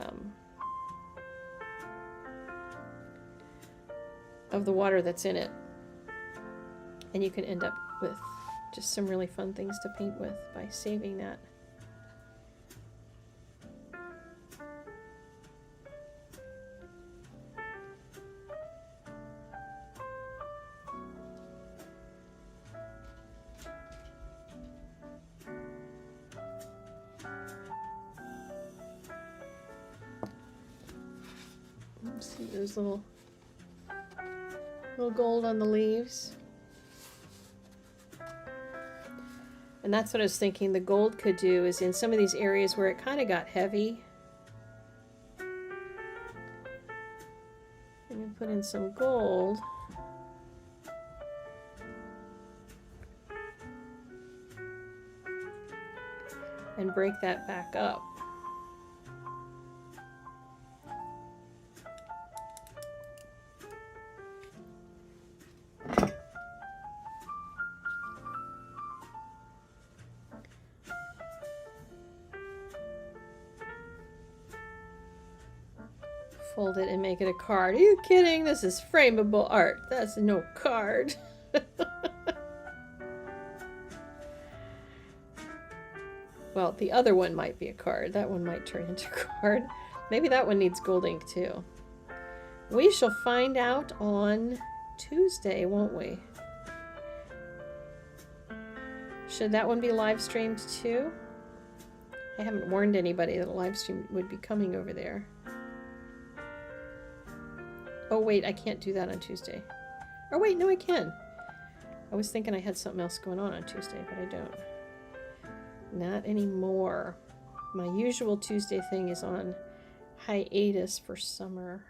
water that's in it, and you can end up with just some really fun things to paint with by saving that. See those little gold on the leaves. And that's what I was thinking the gold could do, is in some of these areas where it kind of got heavy, I'm going to put in some gold. And break that back up. Fold it and make it a card. Are you kidding? This is frameable art. That's no card. Well, the other one might be a card. That one might turn into a card. Maybe that one needs gold ink too. We shall find out on Tuesday, won't we? Should that one be live streamed too? I haven't warned anybody that a live stream would be coming over there. Oh wait, I can't do that on Tuesday. Oh wait, no I can. I was thinking I had something else going on Tuesday, but I don't. Not anymore. My usual Tuesday thing is on hiatus for summer.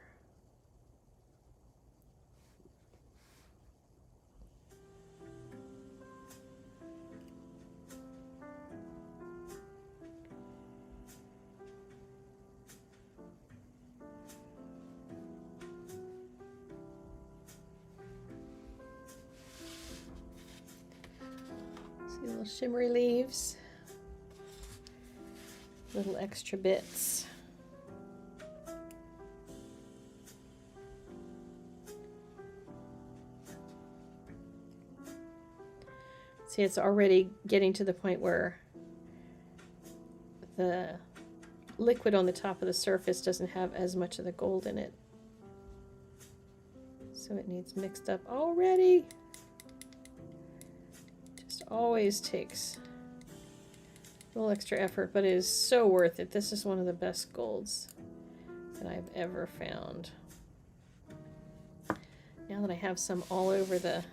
See little shimmery leaves. Little extra bits. See, it's already getting to the point where the liquid on the top of the surface doesn't have as much of the gold in it. So it needs mixed up already. Just always takes a little extra effort, but it is so worth it. This is one of the best golds that I've ever found. Now that I have some all over the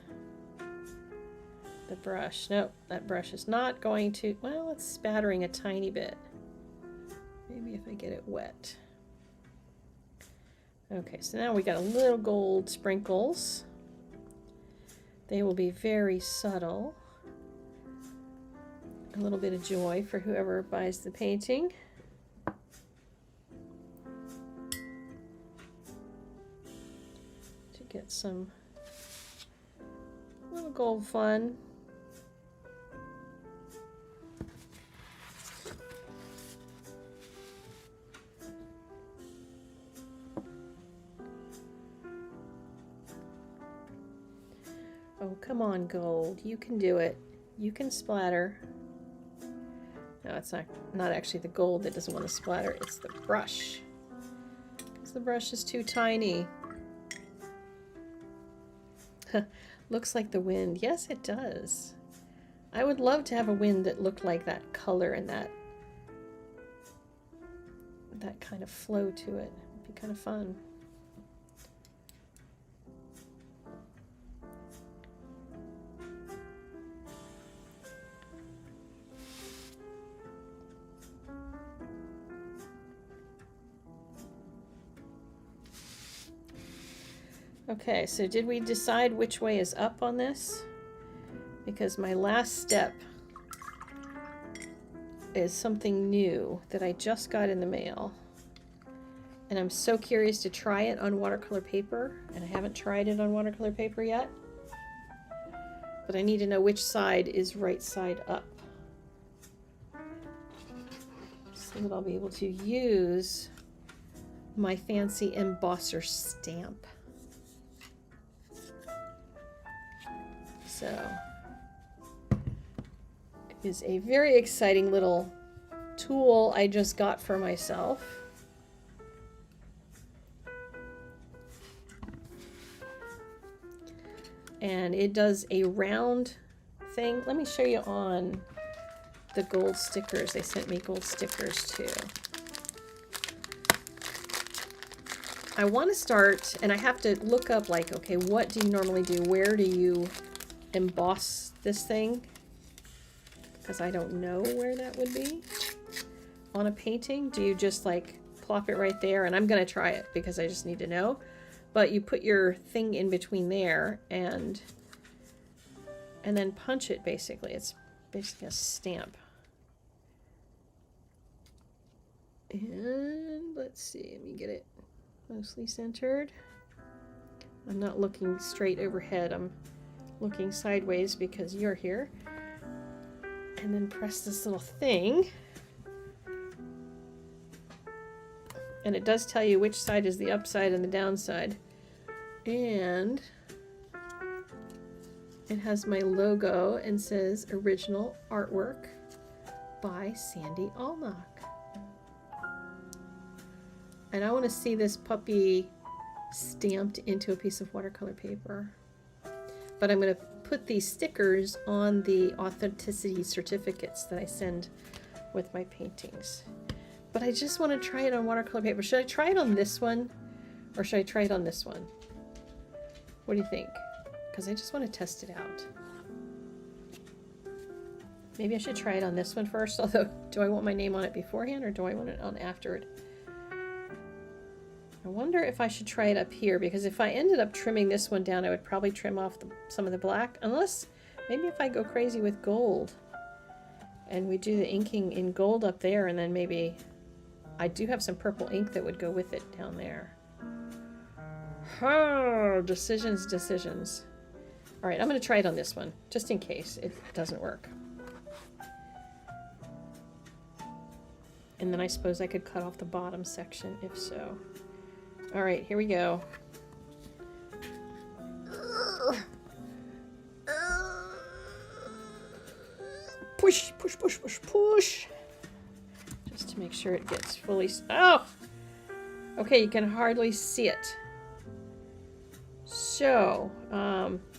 brush. Nope, that brush is not going to, well, it's spattering a tiny bit. Maybe if I get it wet. Okay, so now we got a little gold sprinkles. They will be very subtle. A little bit of joy for whoever buys the painting. To get some little gold fun. Oh, come on, gold. You can do it. You can splatter. No, it's not actually the gold that doesn't want to splatter. It's the brush. Because the brush is too tiny. Looks like the wind. Yes, it does. I would love to have a wind that looked like that color and that kind of flow to it. It'd be kind of fun. Okay, so did we decide which way is up on this? Because my last step is something new that I just got in the mail. And I'm so curious to try it on watercolor paper, and I haven't tried it on watercolor paper yet. But I need to know which side is right side up, so that I'll be able to use my fancy embosser stamp. So it is a very exciting little tool I just got for myself. And it does a round thing. Let me show you on the gold stickers. They sent me gold stickers too. I want to start, and I have to look up, like, okay, what do you normally do? Where do you emboss this thing? Because I don't know where that would be on a painting. Do you just like plop it right there? And I'm going to try it because I just need to know. But you put your thing in between there and then punch it, basically. It's basically a stamp. And let's see, let me get it mostly centered. I'm not looking straight overhead, I'm looking sideways because you're here. And then press this little thing. And it does tell you which side is the upside and the downside. And it has my logo and says original artwork by Sandy Allnock. And I want to see this puppy stamped into a piece of watercolor paper. But I'm going to put these stickers on the authenticity certificates that I send with my paintings. But I just want to try it on watercolor paper. Should I try it on this one? Or should I try it on this one? What do you think? Because I just want to test it out. Maybe I should try it on this one first. Although, do I want my name on it beforehand or do I want it on after it? I wonder if I should try it up here, because if I ended up trimming this one down, I would probably trim off some of the black. Unless, maybe if I go crazy with gold and we do the inking in gold up there, and then maybe I do have some purple ink that would go with it down there. Oh, decisions, decisions. All right, I'm going to try it on this one, just in case it doesn't work. And then I suppose I could cut off the bottom section, if so. All right, here we go. Push, push, push, push, push. Just to make sure it gets fully... Oh! Okay, you can hardly see it. So,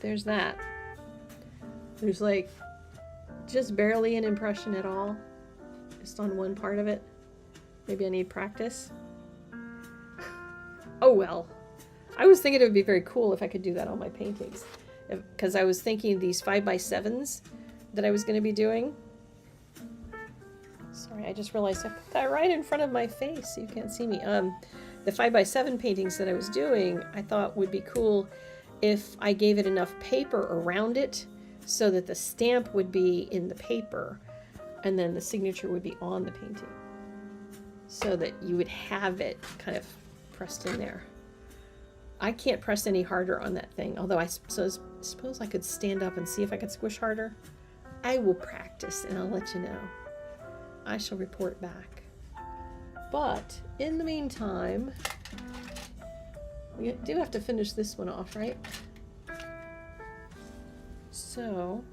there's that. There's like just barely an impression at all. Just on one part of it. Maybe I need practice. Oh well. I was thinking it would be very cool if I could do that on my paintings. Because I was thinking these 5x7s that I was going to be doing. Sorry, I just realized I put that right in front of my face so you can't see me. The 5x7 paintings that I was doing, I thought would be cool if I gave it enough paper around it so that the stamp would be in the paper and then the signature would be on the painting. So that you would have it kind of pressed in there. I can't press any harder on that thing, although I suppose I could stand up and see if I could squish harder. I will practice and I'll let you know. I shall report back. But in the meantime, we do have to finish this one off, right? So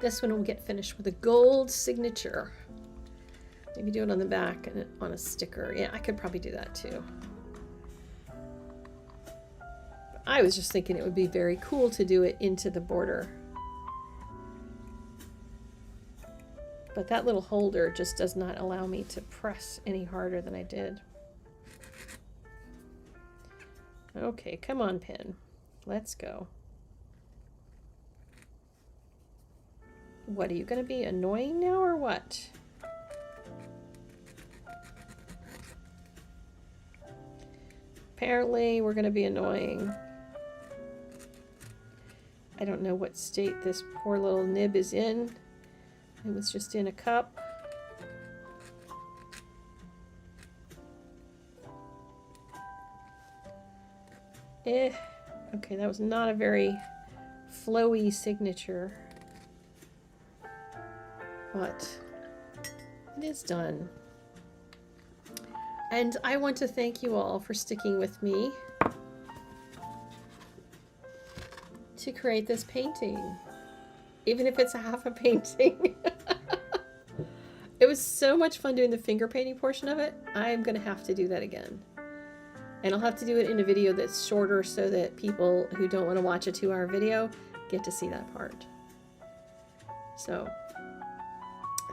This one will get finished with a gold signature. Maybe do it on the back and on a sticker. Yeah, I could probably do that too. I was just thinking it would be very cool to do it into the border. But that little holder just does not allow me to press any harder than I did. Okay, come on, pen. Let's go. What, are you going to be annoying now or what? Apparently, we're going to be annoying. I don't know what state this poor little nib is in. It was just in a cup. Okay, that was not a very flowy signature. But it is done. And I want to thank you all for sticking with me to create this painting. Even if it's a half a painting. It was so much fun doing the finger painting portion of it. I'm going to have to do that again. And I'll have to do it in a video that's shorter so that people who don't want to watch a 2-hour video get to see that part. So,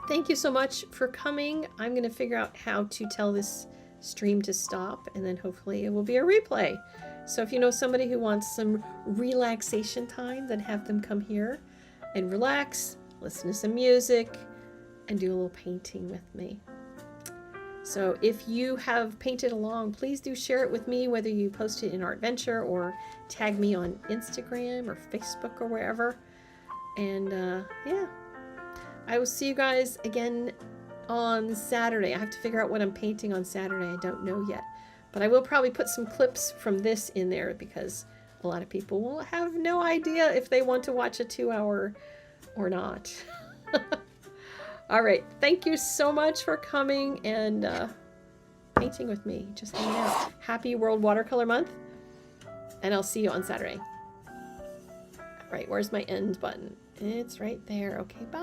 thank you so much for coming. I'm going to figure out how to tell this stream to stop, and then hopefully it will be a replay. So if you know somebody who wants some relaxation time, then have them come here and relax, listen to some music, and do a little painting with me. So if you have painted along, please do share it with me, whether you post it in Art Venture or tag me on Instagram or Facebook or wherever. And yeah, I will see you guys again on Saturday. I have to figure out what I'm painting on Saturday. I don't know yet. But I will probably put some clips from this in there because a lot of people will have no idea if they want to watch a 2-hour or not. All right. Thank you so much for coming and painting with me. Just hanging out. Happy World Watercolor Month. And I'll see you on Saturday. All right. Where's my end button? It's right there. Okay. Bye.